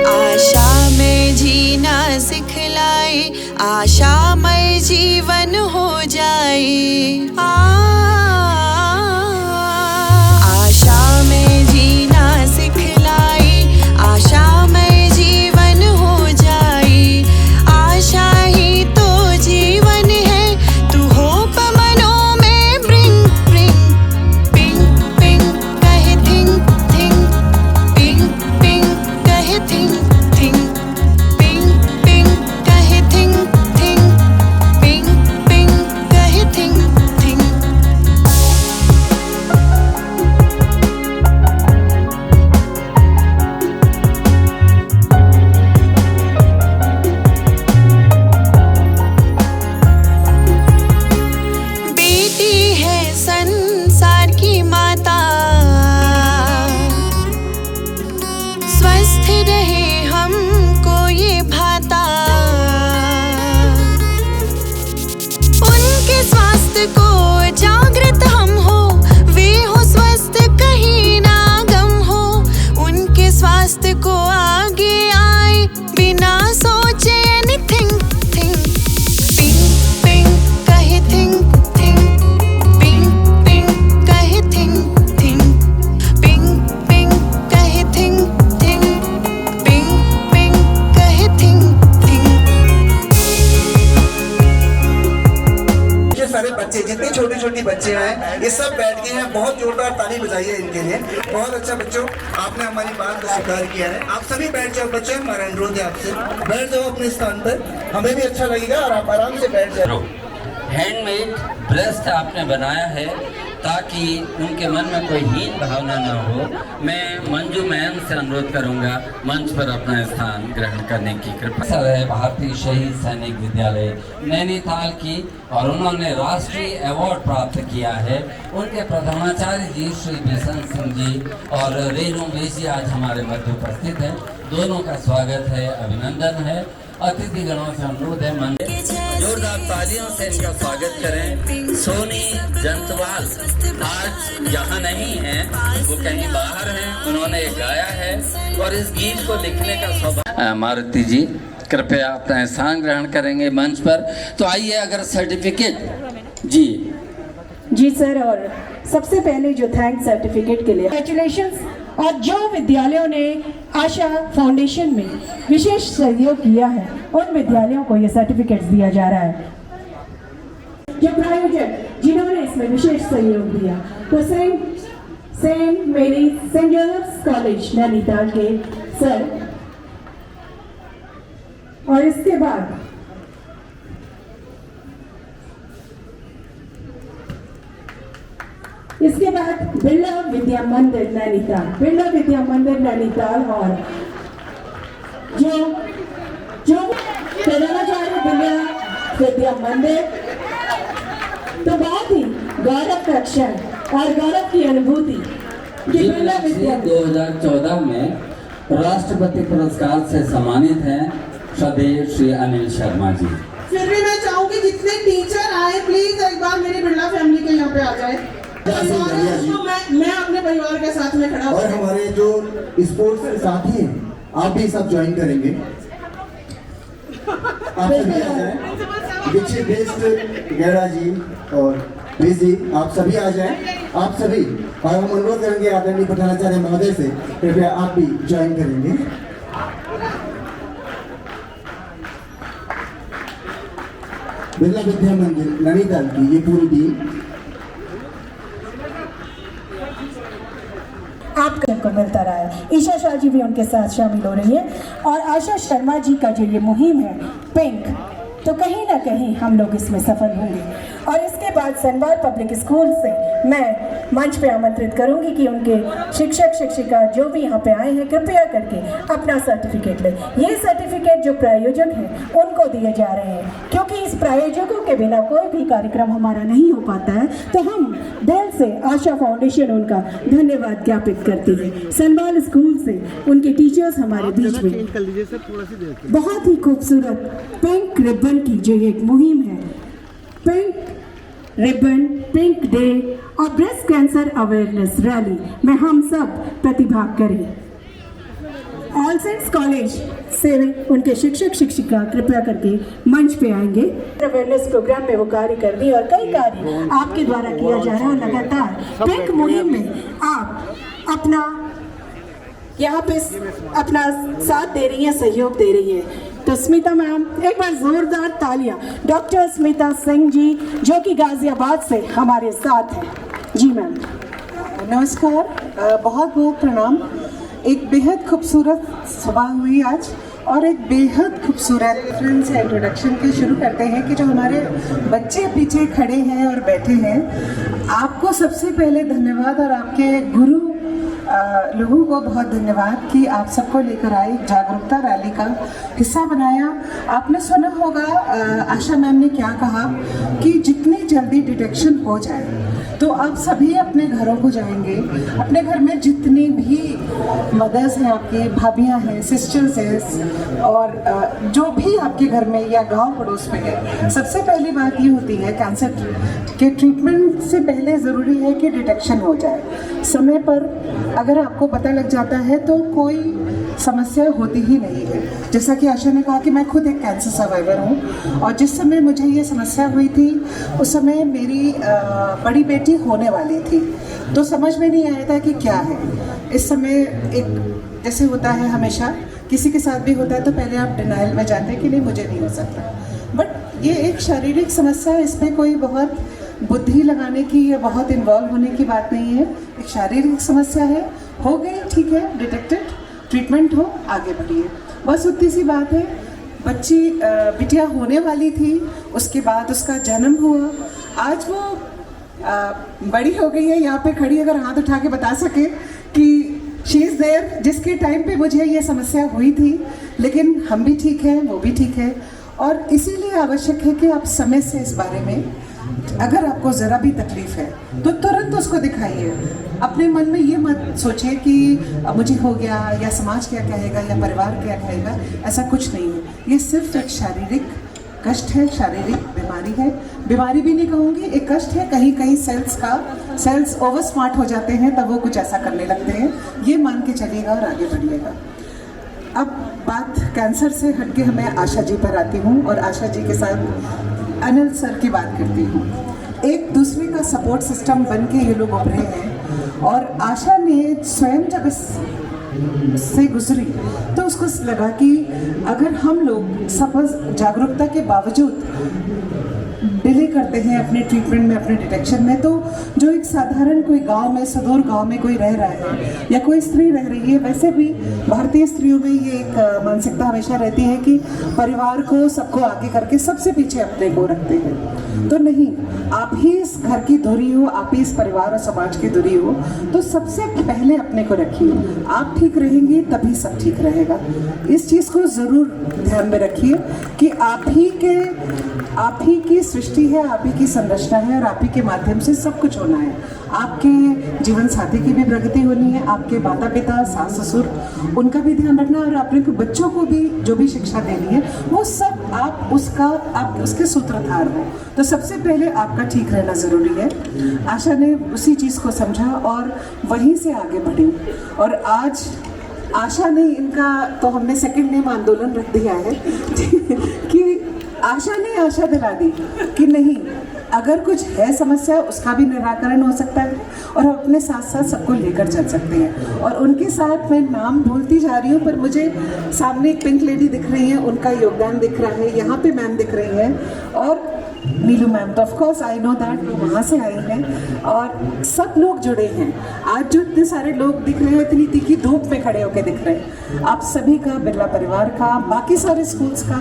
आशा में जीना सिखलाए, आशामय जीवन हो जाए। आशा में जीना सिखलाए, आशामय जीवन हो जाए। आशा ही तो जीवन है, तू होप मनों में ब्रिंग ब्रिंग, पिंक पिंक कहे थिंक थिंक, पिंक पिंक कहे थिंक थिंक, पिंक पिंक कहे थिंक थिंक, पिंक पिंक कहे थिंक थिंक। बेटी है संसार की माता, स्वस्थ रहे हमको ये भाता। उनके स्वास्थ्य को जागृत हम हो, वे हो स्वस्थ कहीं ना गम हो। उनके स्वास्थ्य को आगे आए बिना सोचे एनीथिंग थिंक, पिंक पिंक कहे थिंक थिंक, पिंक पिंक कहे थिंक थिंक, पिंक पिंक कहे थिंक थिंक, पिंक पिंक कहे थिंक थिंक। ये सारे बच्चे जितने छोटे छोटे बच्चे हैं ये सब बैठ गए हैं। बहुत जोरदार ताली बजाइए इनके लिए। बहुत अच्छा बच्चों, आपने हमारी बात को स्वीकार किया है। आप सभी बैठ जाओ बच्चे, हमारा अनुरोध है आपसे बैठ जाओ अपने स्थान पर, हमें भी अच्छा लगेगा और आप आराम से बैठ जाओ। हैंडमेड ब्रेस्ट आपने बनाया है ताकि उनके मन में कोई हीन भावना न हो। मैं मंजू मैम से अनुरोध करूंगा मंच पर अपना स्थान ग्रहण करने की कृपा। सर है भारतीय शहीद सैनिक विद्यालय नैनीताल की और उन्होंने राष्ट्रीय अवार्ड प्राप्त किया है। उनके प्रधानाचार्य जी श्री बिशन सिंह जी और रेणु मेजी आज हमारे मध्य उपस्थित हैं। दोनों का स्वागत है, अभिनंदन है। अतिथि गणों से अनुरोध है मन जोरदार तालियों से इनका स्वागत करें। सोनी जंतवाल आज यहाँ नहीं है, वो कहीं बाहर हैं, उन्होंने गाया है और इस गीत को लिखने का सौभाग्य। मारुति जी कृपया अपना स्थान ग्रहण करेंगे मंच पर। तो आइए अगर सर्टिफिकेट जी सर, और सबसे पहले जो थैंक सर्टिफिकेट के लिए कंग्रेचुलेशंस, और जो विद्यालयों ने आशा फाउंडेशन में विशेष सहयोग किया है उन विद्यालयों को ये सर्टिफिकेट्स दिया जा रहा है। जो प्रायोजक जिन्होंने इसमें विशेष सहयोग दिया तो सेंट मेरी सेंट जोसेफ्स कॉलेज नैनीताल के सर, और इसके बाद बिरला विद्या मंदिर नैनीताल और जो प्रधानाचार्य बिरला विद्या मंदिर, तो बहुत ही गौरव का क्षण और गौरव की अनुभूति कि बिरला विद्या 2014 में राष्ट्रपति पुरस्कार से सम्मानित हैं श्रद्धेय श्री अनिल शर्मा जी। फिर भी मैं चाहूंगी जितने टीचर आए प्लीज एक बार मेरी बिरला फैमिली के यहाँ पे आ जाए। मैं अपने परिवार के साथ में खड़ा और हमारे जो स्पोर्ट्स के साथी हैं आप भी सब ज्वाइन करेंगे। आप सभी आ जाएं, दीक्षित बेस्ट गैरा जी और प्लीज जी आप सभी आ जाएं, आप सभी। और हम अनुरोध करेंगे आदरणीय प्रधानाचार्य महोदय से कृपया आप भी ज्वाइन करेंगे। बिरला विद्या मंदिर नैनीताल की ये पूरी टीम आपको मिलता रहा है। ईशा शाह जी भी उनके साथ शामिल हो रही है और आशा शर्मा जी का जो ये मुहिम है पिंक, तो कहीं ना कहीं हम लोग इसमें सफल होंगे। और इसके बाद सनवार पब्लिक स्कूल से मैं मंच पे आमंत्रित करूंगी कि उनके शिक्षक शिक्षिका जो भी यहाँ पे आए हैं कृपया करके अपना सर्टिफिकेट लें। ये सर्टिफिकेट जो प्रायोजक हैं उनको दिए जा रहे हैं, क्योंकि इस प्रायोजकों के बिना कोई भी कार्यक्रम हमारा नहीं हो पाता है। तो हम दिल से आशा फाउंडेशन उनका धन्यवाद ज्ञापित करती है। सनवार स्कूल से उनके टीचर्स हमारे बीच में बहुत ही खूबसूरत पिंक रिबन की जो एक मुहिम है, पिंक रिबन पिंक डे और ब्रेस्ट कैंसर अवेयरनेस रैली में हम सब प्रतिभाग करें। ऑल सेंट्स कॉलेज से उनके शिक्षक शिक्षिका कृपया करके मंच पे आएंगे। अवेयरनेस प्रोग्राम में वो कार्य कर दी और कई कार्य आपके द्वारा किया जा रहा है लगातार। पिंक मुहिम में आप अपना यहाँ पे अपना साथ दे रही हैं, सहयोग दे रही हैं। तो स्मिता मैम एक बार जोरदार तालियां। डॉक्टर स्मिता सिंह जी जो कि गाजियाबाद से हमारे साथ हैं। जी मैम नमस्कार, बहुत बहुत प्रणाम। एक बेहद खूबसूरत सुबह हुई आज और एक बेहद खूबसूरत फ्रेंड्स इंट्रोडक्शन के शुरू करते हैं कि जो हमारे बच्चे पीछे खड़े हैं और बैठे हैं, आपको सबसे पहले धन्यवाद और आपके गुरु लोगों को बहुत धन्यवाद कि आप सबको लेकर आए, जागरूकता रैली का हिस्सा बनाया। आपने सुना होगा आशा मैम ने क्या कहा कि जितनी जल्दी डिटेक्शन हो जाए तो आप सभी अपने घरों को जाएंगे। अपने घर में जितनी भी मदर्स हैं, आपकी भाभियां हैं, सिस्टर्स हैं और जो भी आपके घर में या गांव पड़ोस में है, सबसे पहली बात ये होती है कैंसर के ट्रीटमेंट से पहले ज़रूरी है कि डिटेक्शन हो जाए समय पर। अगर आपको पता लग जाता है तो कोई समस्या होती ही नहीं है। जैसा कि आशा ने कहा कि मैं खुद एक कैंसर सर्वाइवर हूँ और जिस समय मुझे ये समस्या हुई थी उस समय मेरी बड़ी बेटी होने वाली थी, तो समझ में नहीं आया था कि क्या है। इस समय एक जैसे होता है हमेशा किसी के साथ भी होता है तो पहले आप डिनाइल में जाते हैं कि नहीं मुझे नहीं हो सकता, बट ये एक शारीरिक समस्या है, इसमें कोई बहुत बुद्धि लगाने की या बहुत इन्वॉल्व होने की बात नहीं है। एक शारीरिक समस्या है, हो गई ठीक है, डिटेक्टेड, ट्रीटमेंट हो, आगे बढ़िए, बस उतनी सी बात है। बच्ची बिटिया होने वाली थी, उसके बाद उसका जन्म हुआ, आज वो बड़ी हो गई है, यहाँ पे खड़ी अगर हाथ उठा के बता सके कि शी इज़ देयर। जिसके टाइम पे मुझे ये समस्या हुई थी, लेकिन हम भी ठीक हैं, वो भी ठीक है, और इसीलिए आवश्यक है कि आप समय से इस बारे में, अगर आपको ज़रा भी तकलीफ है तो तुरंत उसको दिखाइए। अपने मन में ये मत सोचिए कि मुझे हो गया या समाज क्या कहेगा या परिवार क्या कहेगा, ऐसा कुछ नहीं है। ये सिर्फ एक शारीरिक कष्ट है, शारीरिक बीमारी है, बीमारी भी नहीं कहूँगी, एक कष्ट है। कहीं कहीं सेल्स ओवर स्मार्ट हो जाते हैं, तब वो कुछ ऐसा करने लगते हैं, ये मान के चलिएगा और आगे बढ़िएगा। अब बात कैंसर से हटके मैं आशा जी पर आती हूँ और आशा जी के साथ अनिल सर की बात करती हूँ। एक दूसरे का सपोर्ट सिस्टम बन के ये लोग उभरे हैं और आशा ने स्वयं जब इस से गुजरी तो उसको लगा कि अगर हम लोग सपोज जागरूकता के बावजूद डिले करते हैं अपने ट्रीटमेंट में, अपने डिटेक्शन में, तो जो एक साधारण कोई गांव में, सुदूर गांव में कोई रह रहा है या कोई स्त्री रह रही है, वैसे भी भारतीय स्त्रियों में ये एक मानसिकता हमेशा रहती है कि परिवार को, सबको आगे करके सबसे पीछे अपने को रखते हैं। तो नहीं, आप ही इस घर की धुरी हो, आप ही इस परिवार और समाज की धुरी हो, तो सबसे पहले अपने को रखिए। आप ठीक रहेंगी तभी सब ठीक रहेगा। इस चीज़ को ज़रूर ध्यान में रखिए कि आप ही की सृष्टि है, आप ही की संरचना है और आप ही के माध्यम से सब कुछ होना है। आपके जीवन साथी की भी प्रगति होनी है, आपके माता पिता, सास ससुर, उनका भी ध्यान रखना और अपने बच्चों को भी जो भी शिक्षा देनी है वो सब आप उसके सूत्रधार हो। तो सबसे पहले आपका ठीक रहना ज़रूरी है। आशा ने उसी चीज़ को समझा और वहीं से आगे बढ़ी और आज आशा ने इनका तो हमने सेकंड नेम आंदोलन रख दिया है कि आशा ने आशा दिला दी कि नहीं, अगर कुछ है समस्या उसका भी निराकरण हो सकता है और हम अपने साथ साथ सबको लेकर चल सकते हैं। और उनके साथ मैं नाम भूलती जा रही हूँ पर मुझे सामने एक पिंक लेडी दिख रही है, उनका योगदान दिख रहा है, यहाँ पे मैम दिख रही हैं और नीलू मैम, तो of course I know that वो वहाँ से आई हैं और सब लोग जुड़े हैं। आज जो इतने सारे लोग दिख रहे हैं, इतनी तीखी धूप में खड़े होकर दिख रहे हैं, आप सभी का, बिरला परिवार का, बाकी सारे स्कूल्स का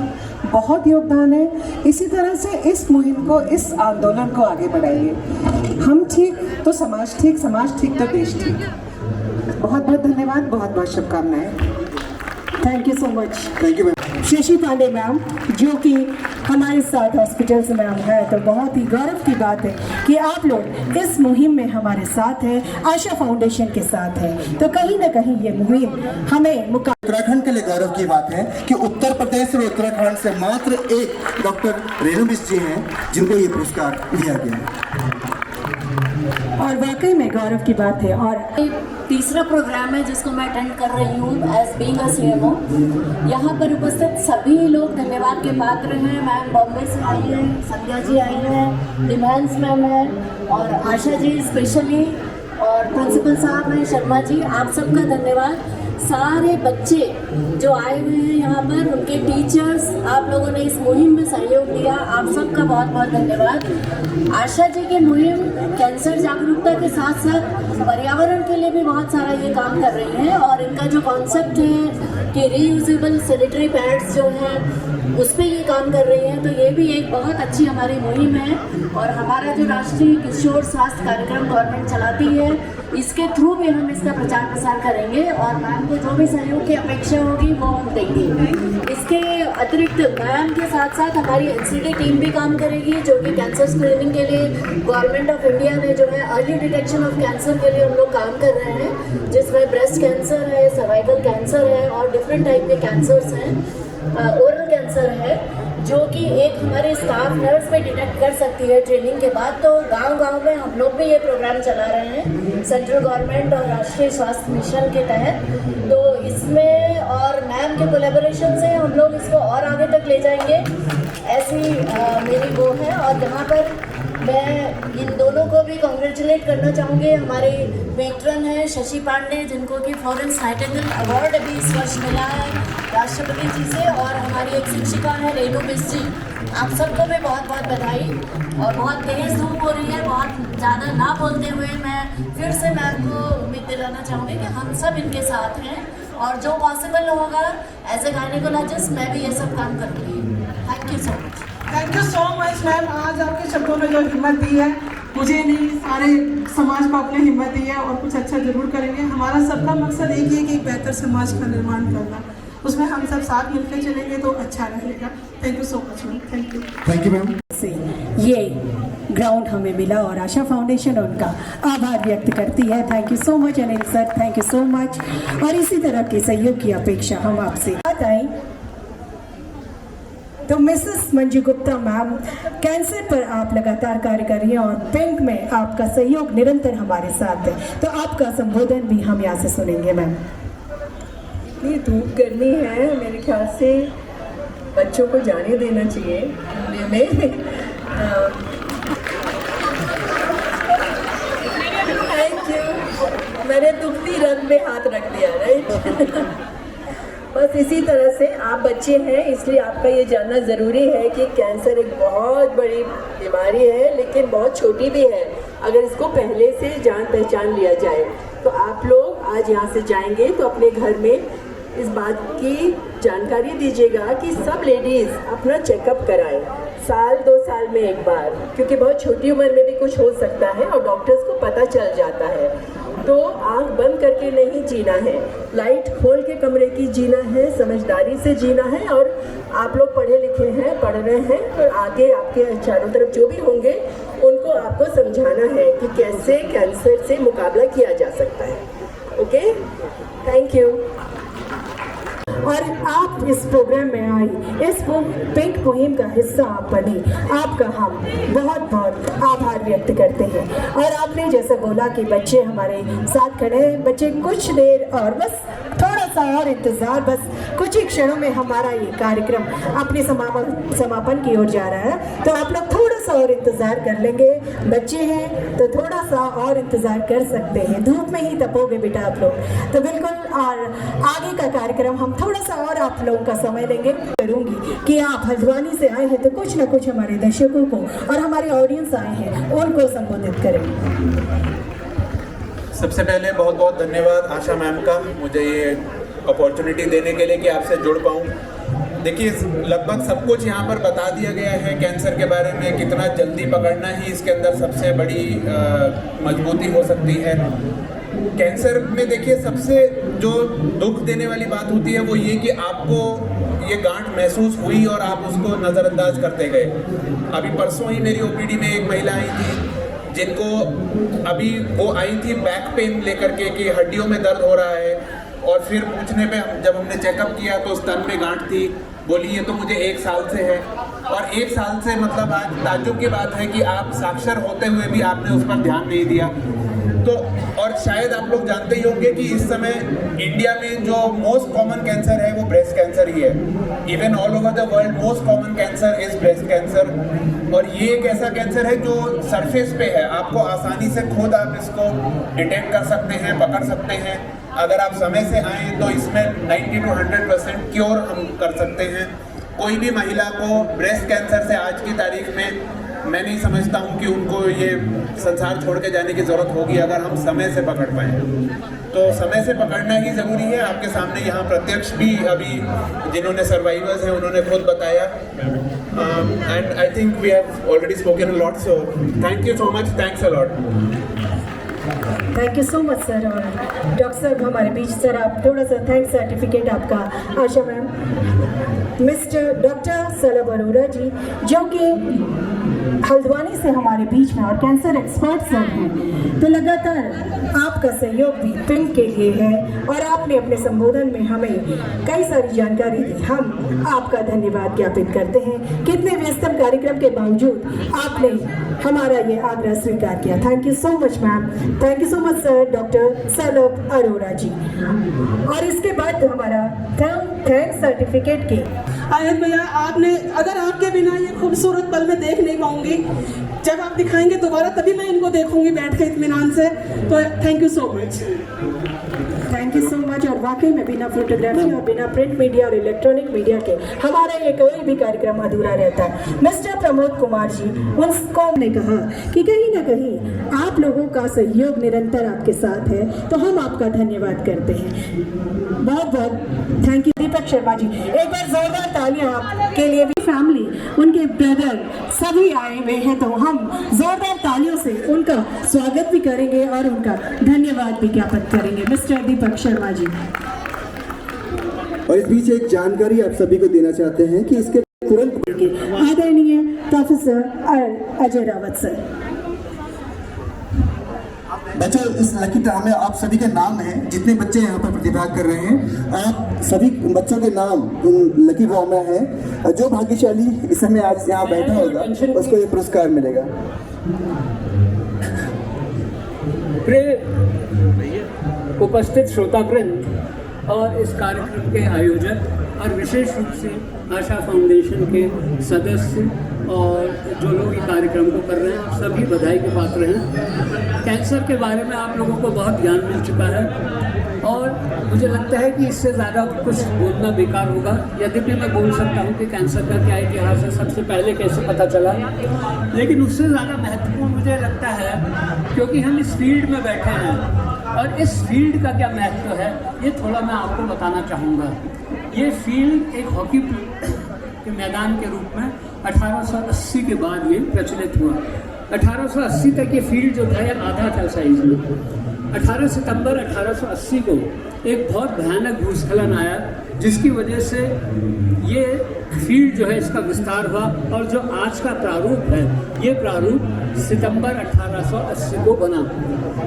बहुत योगदान है। इसी तरह से इस मुहिम को, इस आंदोलन को आगे बढ़ाइए। हम ठीक तो समाज ठीक, समाज ठीक तो देश ठीक। बहुत बहुत धन्यवाद, बहुत बहुत शुभकामनाएं। Thank you so much. Thank you ma'am. Shashi Pandey ma'am जो कि हमारे साथ हॉस्पिटल्स मैम है, तो बहुत ही गौरव की बात है कि आप लोग इस मुहिम में हमारे साथ हैं, आशा फाउंडेशन के साथ हैं। तो कहीं ना कहीं ये मुहिम हमें उत्तराखंड के लिए गौरव की बात है कि उत्तर प्रदेश और उत्तराखंड से मात्र एक डॉक्टर रेणु मिश्र जी हैं जिनको ये पुरस्कार दिया गया है और वाकई में गौरव की बात है। और तीसरा प्रोग्राम है जिसको मैं अटेंड कर रही हूँ एज बीइंग अ सीएमओ। यहाँ पर उपस्थित सभी लोग धन्यवाद के पात्र हैं। मैम बॉम्बे से आई हैं, संध्या जी आई हैं, डिमांस मैम है और आशा जी स्पेशली और प्रिंसिपल साहब हैं, शर्मा जी, आप सबका धन्यवाद। सारे बच्चे जो आए हुए हैं यहाँ पर, उनके टीचर्स, आप लोगों ने इस मुहिम में सहयोग दिया, आप सबका बहुत बहुत धन्यवाद। आशा जी की मुहिम कैंसर जागरूकता के साथ साथ पर्यावरण के लिए भी बहुत सारा ये काम कर रही है और इनका जो कॉन्सेप्ट है कि रीयूजेबल सैनिटरी पैड्स जो हैं उस पर ये काम कर रही हैं, तो ये भी एक बहुत अच्छी हमारी मुहिम है। और हमारा जो राष्ट्रीय किशोर स्वास्थ्य कार्यक्रम गवर्नमेंट चलाती है, इसके थ्रू भी हम इसका प्रचार प्रसार करेंगे और मैम को जो भी सहयोग की अपेक्षा होगी वो हम देंगे। इसके अतिरिक्त मैम के साथ साथ हमारी एनसीडी टीम भी काम करेगी जो कि कैंसर स्क्रीनिंग के लिए गवर्नमेंट ऑफ इंडिया ने जो है अर्ली डिटेक्शन ऑफ कैंसर के लिए हम लोग काम कर रहे हैं, जिसमें ब्रेस्ट कैंसर है, सर्वाइकल कैंसर है और डिफरेंट टाइप के कैंसर्स हैं, ओरल कैंसर है जो कि एक हमारे स्टाफ नर्स पे डिटेक्ट कर सकती है ट्रेनिंग के बाद। तो गांव-गांव में हम लोग भी ये प्रोग्राम चला रहे हैं सेंट्रल गवर्नमेंट और राष्ट्रीय स्वास्थ्य मिशन के तहत। तो इसमें और मैम के कोलैबोरेशन से हम लोग इसको और आगे तक ले जाएंगे, ऐसी मेरी वो है। और जहाँ पर मैं इन दोनों को भी कॉन्ग्रेचुलेट करना चाहूँगी। हमारे मेट्रन हैं शशि पांडे जिनको कि फ्लोरेंस नाइटिंगेल अवार्ड अभी इस वर्ष मिला है राष्ट्रपति जी से, और हमारी एक शिक्षिका है रेणु मिश्र जी। आप सबको भी बहुत बहुत बधाई। और बहुत तेज़ धूप हो रही है, बहुत ज़्यादा ना बोलते हुए मैं फिर से मैम को उम्मीद दिलाना चाहूँगी कि हम सब इनके साथ हैं और जो पॉसिबल होगा एज ए गायनेकोलॉजिस्ट मैं भी ये सब काम करूँगी। Thank you so much. Thank you so much ma'am, आज आपके शब्दों में जो हिम्मत दी है, मुझे नहीं सारे समाज को आपने हिम्मत दी है और कुछ अच्छा जरूर करेंगे। हमारा सबका मकसद एक ही है कि एक बेहतर समाज का निर्माण करना, उसमें हम सब साथ मिलकर चलेंगे तो अच्छा रहेगा। Thank you so much ma'am. Thank you. Thank you ma'am. से ये ग्राउंड हमें मिला और आशा फाउंडेशन उनका आभार व्यक्त करती है। Thank you so much Anil sir, thank you so much. और इसी तरह के सहयोग की अपेक्षा हम आपसे बात आई तो Mrs Manju Gupta ma'am, cancer पर आप लगातार कार्य कर रही हैं और पिंक में आपका सहयोग निरंतर हमारे साथ है, तो आपका संबोधन भी हम यहाँ से सुनेंगे मैम। इतनी धूप गर्मी है, मेरे ख्याल से बच्चों को जाने देना चाहिए कमरे में। थैंक यू, मैंने दुखती रग में हाथ रख दिया, राइट। बस इसी तरह से आप बच्चे हैं, इसलिए आपका ये जानना ज़रूरी है कि कैंसर एक बहुत बड़ी बीमारी है, लेकिन बहुत छोटी भी है अगर इसको पहले से जान पहचान लिया जाए। तो आप लोग आज यहाँ से जाएंगे तो अपने घर में इस बात की जानकारी दीजिएगा कि सब लेडीज़ अपना चेकअप कराएं, साल 2 साल में एक बार, क्योंकि बहुत छोटी उम्र में भी कुछ हो सकता है और डॉक्टर्स को पता चल जाता है। तो आंख बंद करके नहीं जीना है, लाइट खोल के कमरे की जीना है, समझदारी से जीना है। और आप लोग पढ़े लिखे हैं, पढ़ रहे हैं, और आगे आपके चारों तरफ जो भी होंगे उनको आपको समझाना है कि कैसे कैंसर से मुकाबला किया जा सकता है। Okay, thank you. और आप इस प्रोग्राम में आई, इस पिंक मुहिम का हिस्सा आप बनी, आपका हम बहुत बहुत आभार व्यक्त करते हैं। और आपने जैसे बोला कि बच्चे हमारे साथ खड़े हैं, बच्चे कुछ देर और बस थोड़ा सा और इंतज़ार, बस कुछ ही क्षणों में हमारा ये कार्यक्रम अपने समापन की ओर जा रहा है। तो आप लोग थोड़ा सा और इंतज़ार कर लेंगे, बच्चे हैं तो थोड़ा सा और इंतज़ार कर सकते हैं, धूप में ही तपोगे बेटा आप लोग। तो बिल्कुल, और आगे का कार्यक्रम हम थोड़ा सा और आप लोगों का समय लेंगे। करूंगी कि आप हल्द्वानी से आए हैं तो कुछ ना कुछ हमारे दर्शकों को और हमारे ऑडियंस आए हैं उनको संबोधित करें। सबसे पहले बहुत बहुत धन्यवाद आशा मैम का, मुझे ये अपॉर्चुनिटी देने के लिए कि आपसे जुड़ पाऊँ। देखिए, लगभग सब कुछ यहाँ पर बता दिया गया है कैंसर के बारे में, कितना जल्दी पकड़ना ही इसके अंदर सबसे बड़ी मजबूती हो सकती है। कैंसर में देखिए सबसे जो दुख देने वाली बात होती है वो ये कि आपको ये गांठ महसूस हुई और आप उसको नज़रअंदाज करते गए। अभी परसों ही मेरी ओपीडी में एक महिला आई थी जिनको अभी वो आई थी बैक पेन लेकर के कि हड्डियों में दर्द हो रहा है, और फिर पूछने पे जब हमने चेकअप किया तो स्तन में गांठ थी। बोली ये तो मुझे 1 साल से है, और 1 साल से मतलब आज ताज्जुब की बात है कि आप साक्षर होते हुए भी आपने उस पर ध्यान नहीं दिया। तो और शायद आप लोग जानते ही होंगे कि इस समय इंडिया में जो मोस्ट कॉमन कैंसर है वो ब्रेस्ट कैंसर ही है। Even all over the world most common cancer is breast cancer. और ये एक ऐसा कैंसर है जो सरफेस पे है, आपको आसानी से खुद आप इसको डिटेक्ट कर सकते हैं, पकड़ सकते हैं। अगर आप समय से आएँ तो इसमें 90 to 100% क्योर हम कर सकते हैं। कोई भी महिला को ब्रेस्ट कैंसर से आज की तारीख में मैं नहीं समझता हूँ कि उनको ये संसार छोड़ के जाने की ज़रूरत होगी अगर हम समय से पकड़ पाएँ। तो समय से पकड़ना ही ज़रूरी है। आपके सामने यहाँ प्रत्यक्ष भी अभी जिन्होंने सर्वाइवर्स हैं उन्होंने खुद बताया। And I think we have already spoken a lot, so thank you so much, thanks a lot. Thank you so much sir. और डॉक्टर साहब हमारे बीच, सर आप थोड़ा सा थैंक्स सर्टिफिकेट आपका। Asha ma'am, mister doctor Salab Arora ji जो कि हल्द्वानी से हमारे बीच में और कैंसर एक्सपर्ट सर हैं, तो लगातार आपका सहयोग भी पिंक के लिए है और आपने अपने संबोधन में हमें कई सारी जानकारी दी। हम आपका धन्यवाद ज्ञापित करते हैं कि इतने व्यस्तम कार्यक्रम के बावजूद आपने हमारा ये आग्रह स्वीकार किया। Thank you so much ma'am, thank you so much sir, doctor Salab Arora ji. और इसके बाद हमारा थैंक्स सर्टिफिकेट के आयत भैया, आपने अगर आपके बिना ये खूबसूरत पल में देख नहीं पाऊंगी, जब आप दिखाएंगे दोबारा तभी मैं इनको देखूंगी बैठ के इत्मीनान से। तो thank you so much, thank you so much. और वाकई में बिना फोटोग्राफी और बिना प्रिंट मीडिया और इलेक्ट्रॉनिक मीडिया के हमारा ये कोई भी कार्यक्रम अधूरा रहता है। मिस्टर प्रमोद कुमार जी उनको ने कहा कि कहीं ना कहीं आप लोगों का सहयोग निरंतर आपके साथ है, तो हम आपका धन्यवाद करते हैं। बहुत बहुत थैंक यू। दीपक शर्मा जी, एक बार जोरदार तालियां आपके लिए। भी फैमिली, उनके ब्रदर सभी आए हुए हैं, तो हम जोरदार तालियों से उनका स्वागत भी करेंगे और उनका धन्यवाद भी ज्ञापित करेंगे। मिस्टर दीपक शर्मा जी। और इस बीच एक जानकारी आप सभी को देना चाहते हैं कि इसके तुरंत आदरणीय प्रोफेसर अजय रावत सर। बच्चों इस लकी ड्रा में आप सभी के नाम हैं, जितने बच्चे यहाँ पर प्रतिभाग कर रहे हैं, आप सभी बच्चों के नाम इन लकी ड्रा में हैं। जो भाग्यशाली इस समय आज यहाँ बैठा होगा उसको ये पुरस्कार मिलेगा। उपस्थित श्रोतावृंद और इस कार्यक्रम के आयोजक और विशेष रूप से आशा फाउंडेशन के सदस्य और जो लोग ये कार्यक्रम को कर रहे हैं, आप सभी बधाई के पात्र हैं। कैंसर के बारे में आप लोगों को बहुत ज्ञान मिल चुका है और मुझे लगता है कि इससे ज़्यादा कुछ बोलना बेकार होगा। यद्यपि मैं बोल सकता हूँ कि कैंसर का क्या इतिहास है, सबसे पहले कैसे पता चला, लेकिन उससे ज़्यादा महत्वपूर्ण मुझे लगता है क्योंकि हम इस फील्ड में बैठे हैं और इस फील्ड का क्या महत्व है ये थोड़ा मैं आपको बताना चाहूँगा। ये फील्ड एक हॉकी के मैदान के रूप में 1880 के बाद ये प्रचलित हुआ। 1880 तक ये फील्ड जो था ये आधा था साइज में। 18 सितंबर 1880 को एक बहुत भयानक भूस्खलन आया जिसकी वजह से ये फील्ड जो है इसका विस्तार हुआ और जो आज का प्रारूप है ये प्रारूप सितंबर 1880 को बना।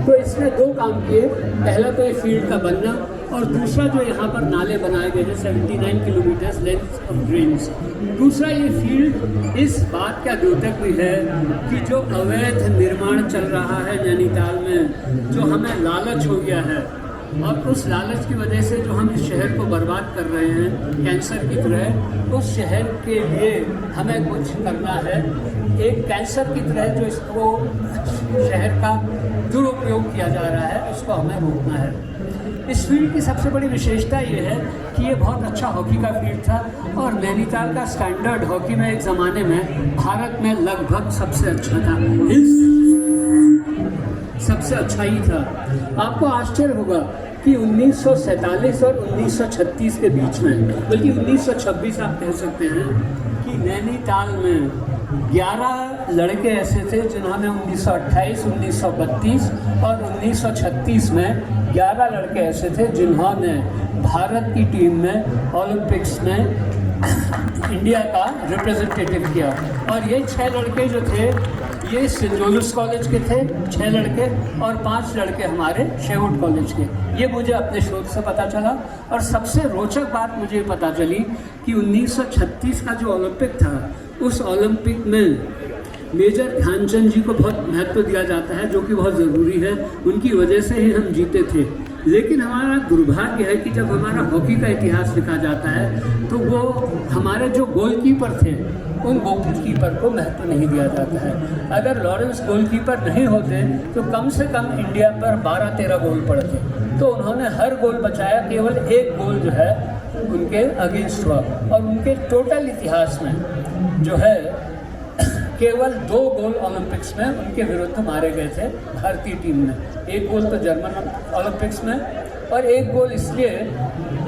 तो इसने दो काम किए, पहला तो ये फील्ड का बनना और दूसरा जो यहाँ पर नाले बनाए गए हैं 79 किलोमीटर लेंथ ऑफ ड्रेन्स। दूसरा ये फील्ड इस बात का द्योतक भी है कि जो अवैध निर्माण चल रहा है नैनीताल में, जो हमें लालच हो गया है और उस लालच की वजह से जो हम इस शहर को बर्बाद कर रहे हैं कैंसर की तरह, उस शहर के लिए हमें कुछ करना है। एक कैंसर की तरह जो इसको शहर का दुरुपयोग किया जा रहा है उसको हमें रोकना है। इस फील्ड की सबसे बड़ी विशेषता ये है कि ये बहुत अच्छा हॉकी का फील्ड था और नैनीताल का स्टैंडर्ड हॉकी में एक ज़माने में भारत में लगभग सबसे अच्छा था, सबसे अच्छा ही था। आपको आश्चर्य होगा कि 1947 और 1936 के बीच में, बल्कि 1926 आप कह सकते हैं कि नैनीताल में 11 लड़के ऐसे थे जिन्होंने 1928, 1932 और 1936 में 11 लड़के ऐसे थे जिन्होंने भारत की टीम में ओलंपिक्स में इंडिया का रिप्रेजेंटेटिव किया। और ये 6 लड़के जो थे ये सेंट जोसेफ कॉलेज के थे, 6 लड़के, और 5 लड़के हमारे शेवुड कॉलेज के। ये मुझे अपने शोध से पता चला और सबसे रोचक बात मुझे पता चली कि 1936 का जो ओलंपिक था उस ओलंपिक में मेजर ध्यानचंद जी को बहुत महत्व दिया जाता है, जो कि बहुत ज़रूरी है, उनकी वजह से ही हम जीते थे। लेकिन हमारा दुर्भाग्य है कि जब हमारा हॉकी का इतिहास लिखा जाता है तो वो हमारे जो गोलकीपर थे उन गोलकीपर को महत्व नहीं दिया जाता है। अगर लॉरेंस गोलकीपर नहीं होते तो कम से कम इंडिया पर 12-13 गोल पड़ते, तो उन्होंने हर गोल बचाया, केवल एक गोल जो है उनके अगेंस्ट हुआ और उनके टोटल इतिहास में जो है केवल 2 गोल ओलंपिक्स में उनके विरुद्ध मारे गए थे भारतीय टीम में। एक गोल तो जर्मन ओलंपिक्स में और एक गोल इसलिए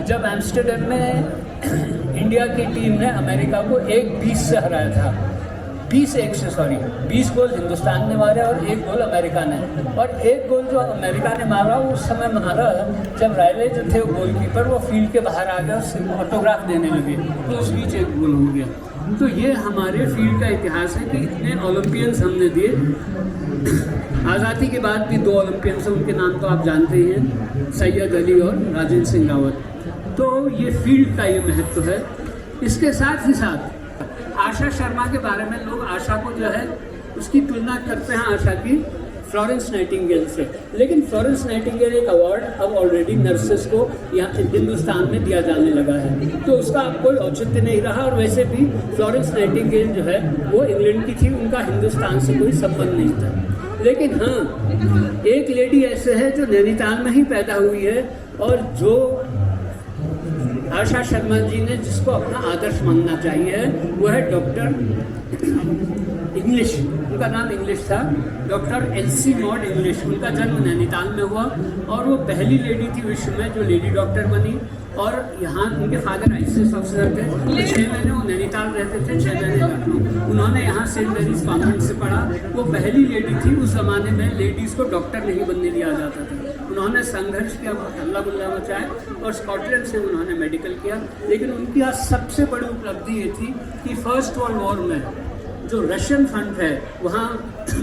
जब एम्स्टर्डम में इंडिया की टीम ने अमेरिका को 1-20 से हराया था। 20 गोल हिंदुस्तान ने मारे और 1 गोल अमेरिका ने। और एक गोल जो अमेरिका ने मारा उस समय मारा जब रायले जो थे गोलकीपर वो फील्ड के बाहर आ गए, ऑटोग्राफ देने लगे, तो उस बीच 1 गोल हो गया। तो ये हमारे फील्ड का इतिहास है कि इतने ओलंपियंस हमने दिए। आज़ादी के बाद भी 2 ओलंपियंस हैं, उनके नाम तो आप जानते ही हैं, सैयद अली और राजेंद्र सिंह रावत। तो ये फील्ड का ये महत्व है। इसके साथ ही साथ आशा शर्मा के बारे में लोग आशा को जो है उसकी तुलना करते हैं आशा की फ्लोरेंस नाइटिंगेल से, लेकिन फ्लोरेंस नाइटिंगेल एक अवार्ड अब ऑलरेडी नर्सेस को यहाँ हिंदुस्तान में दिया जाने लगा है, तो उसका अब कोई औचित्य नहीं रहा। और वैसे भी फ्लोरेंस नाइटिंगेल जो है वो इंग्लैंड की थी, उनका हिंदुस्तान से कोई संबंध नहीं था। लेकिन हाँ, एक लेडी ऐसे है जो नैनीताल में ही पैदा हुई है और जो आशा शर्मा जी ने जिसको अपना आदर्श मानना चाहिए वो है डॉक्टर इंग्लिश, उनका नाम इंग्लिश था, डॉक्टर एलसी मॉड इंग्लिश। उनका जन्म नैनीताल में हुआ और वो पहली लेडी थी विश्व में जो लेडी डॉक्टर बनी। और यहाँ उनके फादर आईसीएस ऑफिसर थे, 6 महीने वो नैनीताल रहते थे, 6 महीने लखनऊ। उन्होंने यहाँ सेंट मैरीज कॉन्वेंट से पढ़ा। वो पहली लेडी थी, उस ज़माने में लेडीज़ को डॉक्टर नहीं बनने दिया जाता था। उन्होंने संघर्ष किया, हल्ला गुल्ला मचाया और स्कॉटलैंड से उन्होंने मेडिकल किया। लेकिन उनकी आज सबसे बड़ी उपलब्धि ये थी कि फर्स्ट वर्ल्ड वॉर में जो रशियन फ्रंट है वहाँ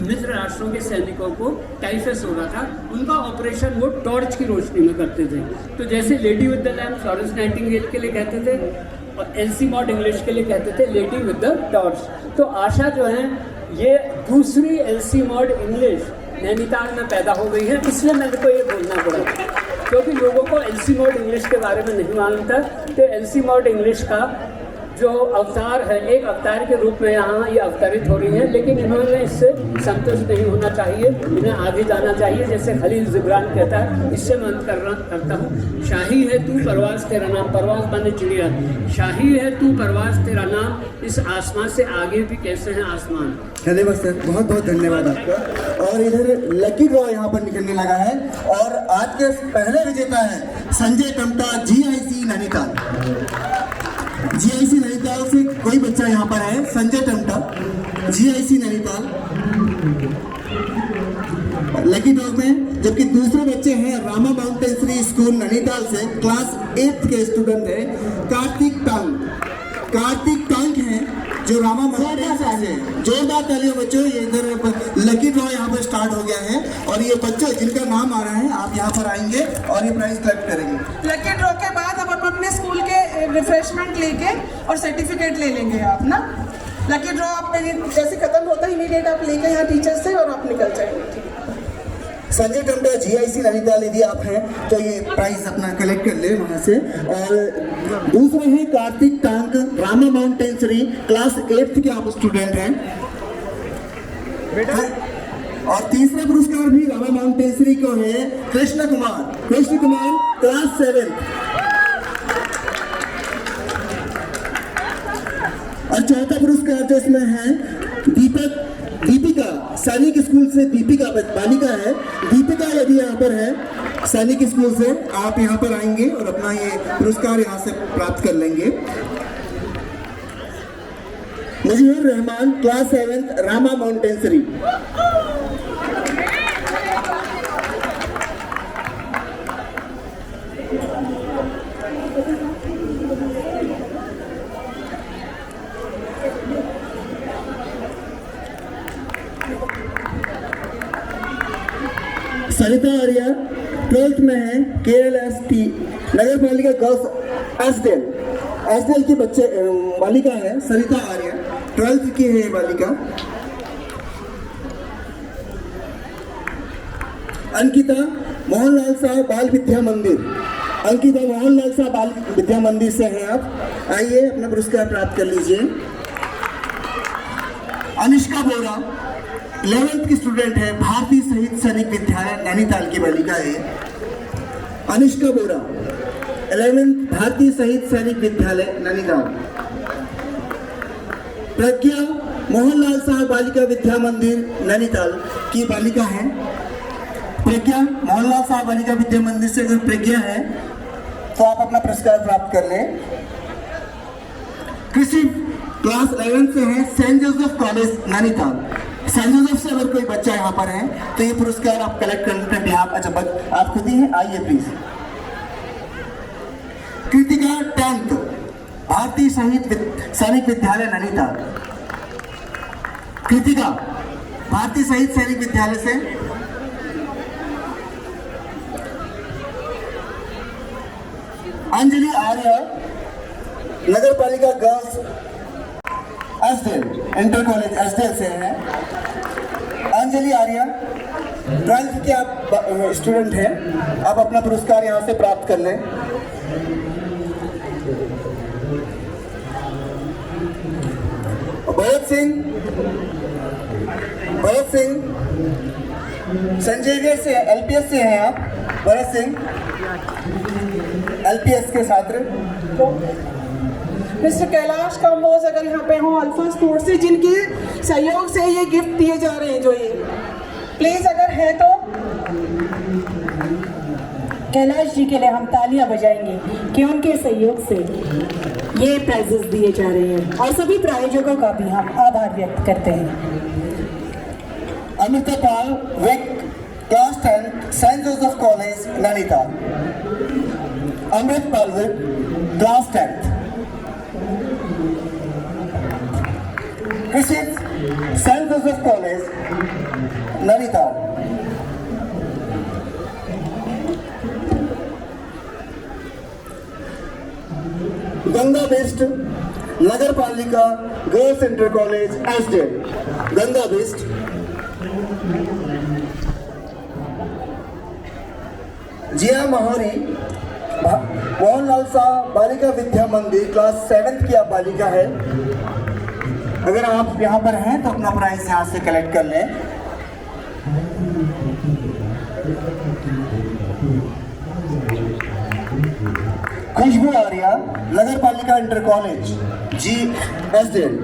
मित्र राष्ट्रों के सैनिकों को टाइफस हो रहा था, उनका ऑपरेशन वो टॉर्च की रोशनी में करते थे। तो जैसे lady with the lamp Florence Nightingale के लिए कहते थे और एलसी मॉड इंग्लिश के लिए कहते थे लेडी विद द टॉर्च। तो आशा जो है ये दूसरी एलसी मॉड इंग्लिश नैनीताल में पैदा हो गई है, इसलिए मेरे को ये बोलना पड़ा क्योंकि लोगों को एलसी मॉड इंग्लिश के बारे में नहीं मालूम था। तो एलसी मॉड इंग्लिश का जो अवतार है, एक अवतार के रूप में यहाँ ये अवतरित हो रही है, लेकिन इन्होंने इससे संतुष्ट नहीं होना चाहिए, इन्हें आगे जाना चाहिए। जैसे खलील जिब्रान कहता है, इससे मैं अंत करता हूँ। शाही है तू परवाज़ तेरा नाम, परवाज़ बने चिड़िया, शाही है तू परवाज़ तेरा नाम, इस आसमान से आगे भी कैसे हैं आसमान। धन्यवाद सर, बहुत बहुत धन्यवाद आपका। और इधर लकी ड्रॉ यहाँ पर निकलने लगा है और आज के पहले विजेता है संजय टमटा, GIC नैनीताल। GIC नैनीताल से कोई बच्चा यहाँ पर है, Sanjay Tamta, GIC Nainital lucky draw में। जबकि दूसरे बच्चे हैं रामा माउंटेनरी स्कूल नैनीताल से, क्लास 8 के स्टूडेंट है कार्तिक टांग हैं जो रामा माउंटेनरी से। जोरदार तालियों बच्चों, ये इधर लकी ड्रॉ यहाँ पर स्टार्ट हो गया है और ये बच्चे जिनका नाम आ रहा है आप यहाँ पर आएंगे और ये प्राइज कलेक्ट करेंगे। लकी ड्रॉ के बाद अब हम अपने स्कूल के रिफ्रेशमेंट लेके और सर्टिफिकेट ले लेंगे आप ना। लकी ड्रॉ आप जैसे खत्म होता है इमीडिएट आप लेके यहाँ टीचर से और आप निकल जाएंगे। संजय टमटा GIC नैनीताल यदि आप हैं तो ये प्राइज अपना कलेक्ट कर ले वहाँ से। और दूसरे हैं कार्तिक टांक, रामा माउंटेनरी, क्लास 8 के आप स्टूडेंट हैं। और तीसरा पुरस्कार भी रामा माउंटेनरी को है कृष्ण कुमार, क्लास 7। और चौथा पुरस्कार जो इसमें है दीपिका, सैनिक स्कूल से दीपिका बालिका है। दीपिका यदि यहाँ पर है सैनिक स्कूल से, आप यहाँ पर आएंगे और अपना ये पुरस्कार यहाँ से प्राप्त कर लेंगे। मुजीबुर रहमान, क्लास 7, रामा माउंटेनरी। सरिता आर्या 12th में है, KLST नगर पालिका गर्ल्स एसडेल की बच्चे बालिका है सरिता आर्या, 12th की है बालिका। अंकिता मोहनलाल साहब बाल विद्या मंदिर, अंकिता मोहनलाल साहब बाल विद्या मंदिर से हैं आप, आइए अपना पुरस्कार प्राप्त कर लीजिए। अनिष्का बोरा 11th की स्टूडेंट है, भारतीय शहीद सैनिक विद्यालय नैनीताल की बालिका है। अनिष्का बोरा 11th भारतीय शहीद सैनिक विद्यालय नैनीताल। प्रज्ञा मोहनलाल साहब बालिका विद्या मंदिर नैनीताल की बालिका है। प्रज्ञा मोहनलाल साहब बालिका विद्या मंदिर से अगर प्रज्ञा है तो आप अपना पुरस्कार प्राप्त कर लें। कृषि क्लास 11 से है, saint Joseph college Nainital. Saint Joseph से अगर कोई बच्चा यहाँ पर है तो ये पुरस्कार आप कलेक्ट करने के बिहाफ, अच्छा आप खुद ही हैं, आइए प्लीज। कृतिका 10th भारतीय शहीद सैनिक विद्यालय नैनीताल। कृतिका भारतीय शहीद सैनिक विद्यालय से। अंजलि आर्या नगर पालिका गर्ल्स एसडेल इंटर कॉलेज एसडेल से है। अंजलि आर्या 12th के आप स्टूडेंट हैं, आप अपना पुरस्कार यहाँ से प्राप्त कर लें। भरत सिंह संजय से LPS से हैं आप। भरत सिंह LPS के छात्र। मिस्टर कैलाश कंबोज अगर यहाँ पे हो अल्फा स्पोर्ट्स से, जिनके सहयोग से ये गिफ्ट दिए जा रहे हैं, जो ये प्लीज अगर है तो कैलाश जी के लिए हम तालियां बजाएंगे कि उनके सहयोग से ये प्राइजेस दिए जा रहे हैं और सभी प्रायोजकों का भी हम आभार व्यक्त करते हैं। Amita Pal Vig class 10 Saint Joseph college Nainital. Amrit Pal Vig class 10। Saint Joseph college Nainital. Ganga Bisht Nagar Palika girls inter college Ashdale, Ganga Bisht. Jiya Mahori Mohanlal Shah Balika Vidya मंदिर क्लास 7th की आप बालिका है। अगर आप यहाँ पर हैं तो अपना प्राइस यहाँ से कलेक्ट कर लें। खुशबू आर्या नगर पालिका इंटर कॉलेज जी एसडेल।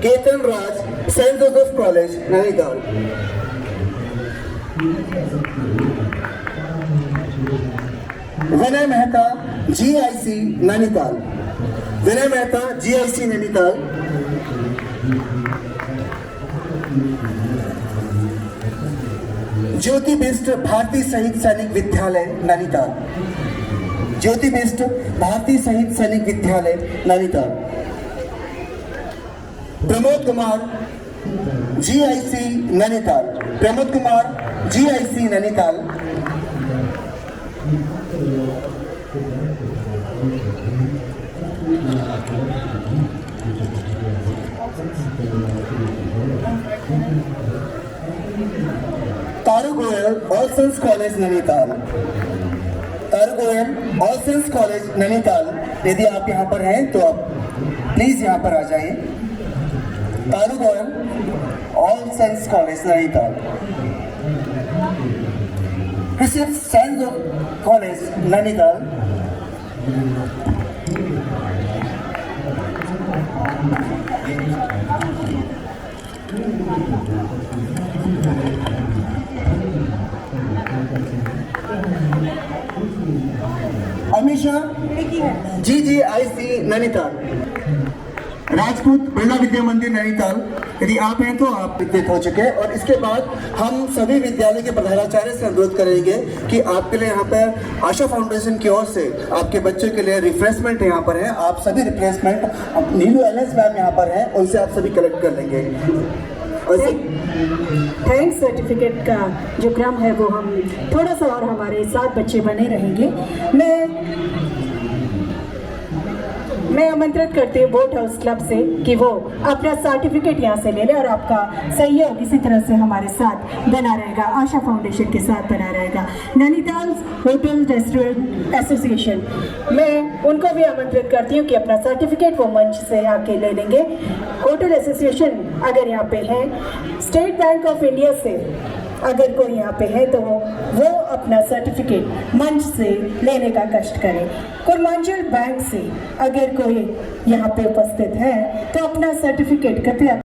केतन राज सेंट जोसेफ कॉलेज नैनीताल। विनय मेहता जीआईसी नैनीताल, विनय मेहता जीआईसी नैनीताल। ज्योति बिष्ट भारतीय शहीद सैनिक विद्यालय नैनीताल, ज्योति बिष्ट भारतीय Shaheed Sainik Vidyalaya Nainital. Pramod Kumar GIC Nainital, Pramod Kumar GIC Nainital. Taru Goyal All Saints College Nainital, Taru Goyal All Saints College Nainital. यदि आप यहाँ पर हैं तो आप प्लीज यहाँ पर आ जाइए। Taru Goyal All Saints College Nainital. Saint College Nainital. Amisha GGIC Nainital. Rajput Birla Vidya Mandir Nainital. यदि आप हैं तो आप विद्युत हो चुके हैं। और इसके बाद हम सभी विद्यालय के प्रधानाचार्य से अनुरोध करेंगे कि आपके लिए यहाँ पर आशा फाउंडेशन की ओर से आपके बच्चों के लिए रिफ्रेशमेंट यहाँ पर है। आप सभी रिफ्रेशमेंट नीलू एलएस मैम यहाँ पर हैं, उनसे आप सभी कलेक्ट कर लेंगे। थैंक्स सर्टिफिकेट का जो क्रम है वो हम थोड़ा सा और हमारे 7 बच्चे बने रहेंगे। मैं आमंत्रित करती हूँ बोट हाउस क्लब से कि वो अपना सर्टिफिकेट यहाँ से ले ले और आपका सहयोग इसी तरह से हमारे साथ बना रहेगा, आशा फाउंडेशन के साथ बना रहेगा। नैनीताल होटल रेस्टोरेंट एसोसिएशन, मैं उनको भी आमंत्रित करती हूँ कि अपना सर्टिफिकेट वो मंच से आके ले लेंगे। होटल एसोसिएशन अगर यहाँ पे है, स्टेट बैंक ऑफ इंडिया से अगर कोई यहाँ पे है तो वो अपना सर्टिफिकेट मंच से लेने का कष्ट करें। कुर्मांचल बैंक से अगर कोई यहाँ पे उपस्थित है तो अपना सर्टिफिकेट कृपया।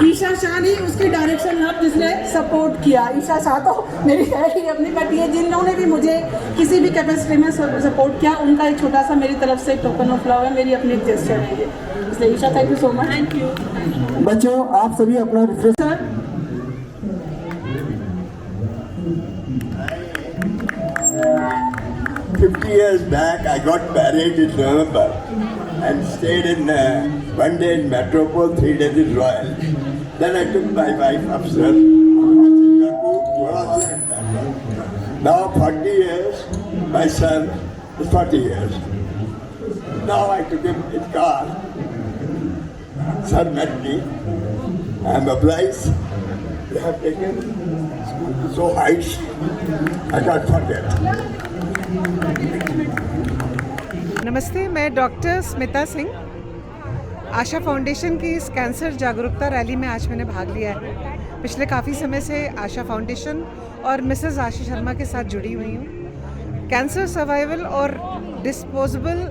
ईशा शाह ने उसके डायरेक्शन हब जिसने सपोर्ट किया। ईशा शाह तो मेरी है ही अपनी, बट ये जिन्होंने भी मुझे किसी भी कैपेसिटी में सपोर्ट किया उनका एक छोटा सा मेरी तरफ से टोकन ऑफ लव है, मेरी अपनी जेस्चर है ये। इसलिए Isha thank you so much. Thank you. बच्चों आप सभी अपना refresh. Sir 50 years back, I got married in November and stayed in one day in Metropole, 3 days in Royal. Then I took my wife upstairs. Now 40 years, my son is 40 years. Now I took him in car. Son met me. I am obliged. They have taken so heights. I can't forget. नमस्ते, मैं doctor Smita Singh. आशा foundation की इस cancer जागरूकता rally में आज मैंने भाग लिया है। पिछले काफ़ी समय से आशा फाउंडेशन और मिसेस आशा शर्मा के साथ जुड़ी हुई हूँ। कैंसर सर्वाइवल और डिस्पोजेबल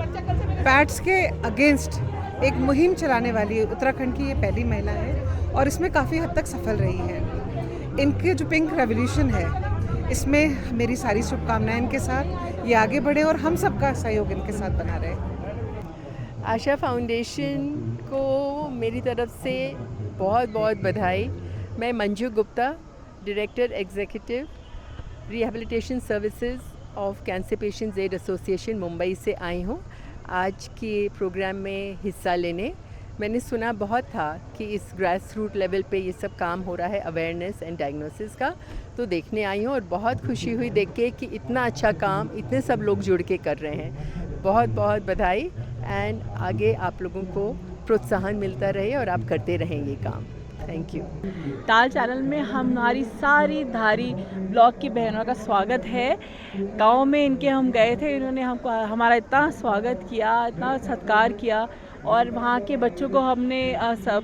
पैड्स के अगेंस्ट एक मुहिम चलाने वाली उत्तराखंड की ये पहली महिला है और इसमें काफ़ी हद तक सफल रही है। इनके जो पिंक रेवोल्यूशन है इसमें मेरी सारी शुभकामनाएं इनके साथ, ये आगे बढ़े और हम सबका सहयोग इनके साथ बना रहे। आशा फाउंडेशन को मेरी तरफ से बहुत बहुत बधाई। मैं Manju Gupta, director executive rehabilitation services of cancer patients aid association Mumbai से आई हूँ। आज के प्रोग्राम में हिस्सा लेने। मैंने सुना बहुत था कि इस ग्रास रूट लेवल पे ये सब काम हो रहा है अवेयरनेस एंड डायग्नोसिस का, तो देखने आई हूँ और बहुत खुशी हुई देख के कि इतना अच्छा काम इतने सब लोग जुड़ के कर रहे हैं। बहुत बहुत बधाई एंड आगे आप लोगों को प्रोत्साहन मिलता रहे और आप करते रहेंगे काम। Thank you. ताल चैनल में हमारी सारी धारी ब्लॉक की बहनों का स्वागत है। गांव में इनके हम गए थे, इन्होंने हमको हमारा इतना स्वागत किया, इतना सत्कार किया और वहाँ के बच्चों को हमने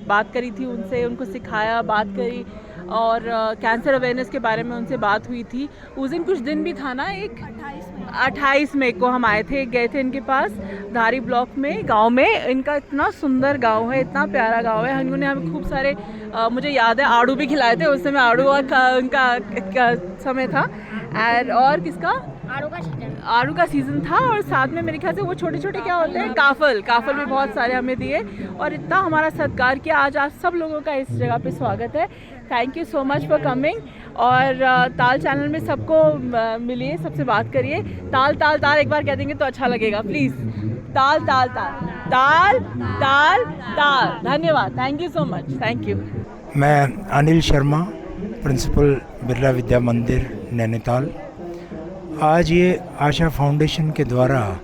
बात करी थी उनसे, उनको सिखाया, बात करी और कैंसर अवेयरनेस के बारे में उनसे बात हुई थी। उस दिन कुछ दिन भी था ना, एक 28 मई को हम आए थे, गए थे इनके पास धारी ब्लॉक में, गांव में। इनका इतना सुंदर गांव है, इतना प्यारा गांव है। उन्होंने हमें खूब सारे मुझे याद है आड़ू भी खिलाए थे, उस समय आड़ू का समय था। और किसका आड़ू का सीज़न था और साथ में मेरे ख्याल से वो छोटे छोटे क्या होते हैं, काफल भी बहुत सारे हमें दिए और इतना हमारा सत्कार किया। आज आप सब लोगों का इस जगह पे स्वागत है। Thank you so much for coming. और ताल चैनल में सबको मिलिए, सबसे बात करिए। ताल ताल ताल एक बार कह देंगे तो अच्छा लगेगा, प्लीज़। ताल ताल ताल ताल ताल ताल। धन्यवाद, thank you so much, thank you. मैं अनिल शर्मा, प्रिंसिपल बिरला विद्या मंदिर नैनीताल। आज ये आशा फाउंडेशन के द्वारा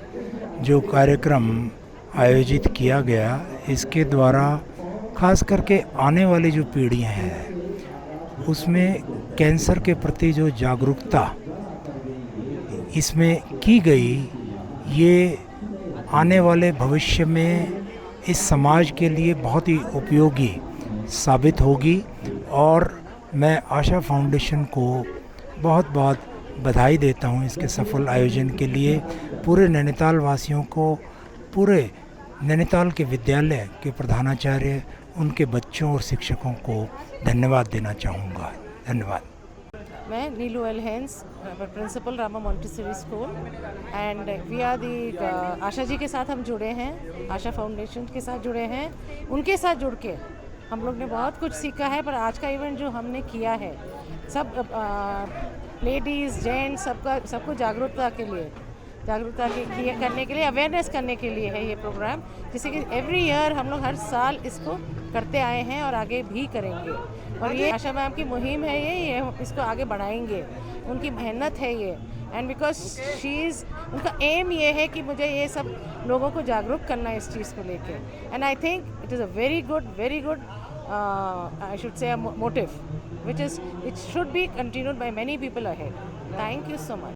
जो कार्यक्रम आयोजित किया गया, इसके द्वारा खास करके आने वाली जो पीढ़ियाँ हैं उसमें कैंसर के प्रति जो जागरूकता इसमें की गई, ये आने वाले भविष्य में इस समाज के लिए बहुत ही उपयोगी साबित होगी। और मैं आशा फाउंडेशन को बहुत बहुत बधाई देता हूँ इसके सफल आयोजन के लिए। पूरे नैनीताल वासियों को, पूरे नैनीताल के विद्यालय के प्रधानाचार्य, उनके बच्चों और शिक्षकों को धन्यवाद देना चाहूँगा। धन्यवाद। मैं Neelu L Hans, principal Rama Montessori school and we are the Asha ji के साथ हम जुड़े हैं, आशा फाउंडेशन के साथ जुड़े हैं। उनके साथ जुड़ के हम लोग ने बहुत कुछ सीखा है। पर आज का इवेंट जो हमने किया है, सब लेडीज़ जेंट्स सबको जागरूकता करने के लिए, अवेयरनेस करने के लिए है ये प्रोग्राम, जिसे कि एवरी ईयर हम लोग हर साल इसको करते आए हैं और आगे भी करेंगे। और ये आशा मैम की मुहिम है, ये इसको आगे बढ़ाएंगे, उनकी मेहनत है ये। एंड बिकॉज उनका एम ये है कि मुझे ये सब लोगों को जागरूक करना है इस चीज़ को लेके। And I think it is a very good I should say a motive which should be continued by many people ahead. Thank you so much.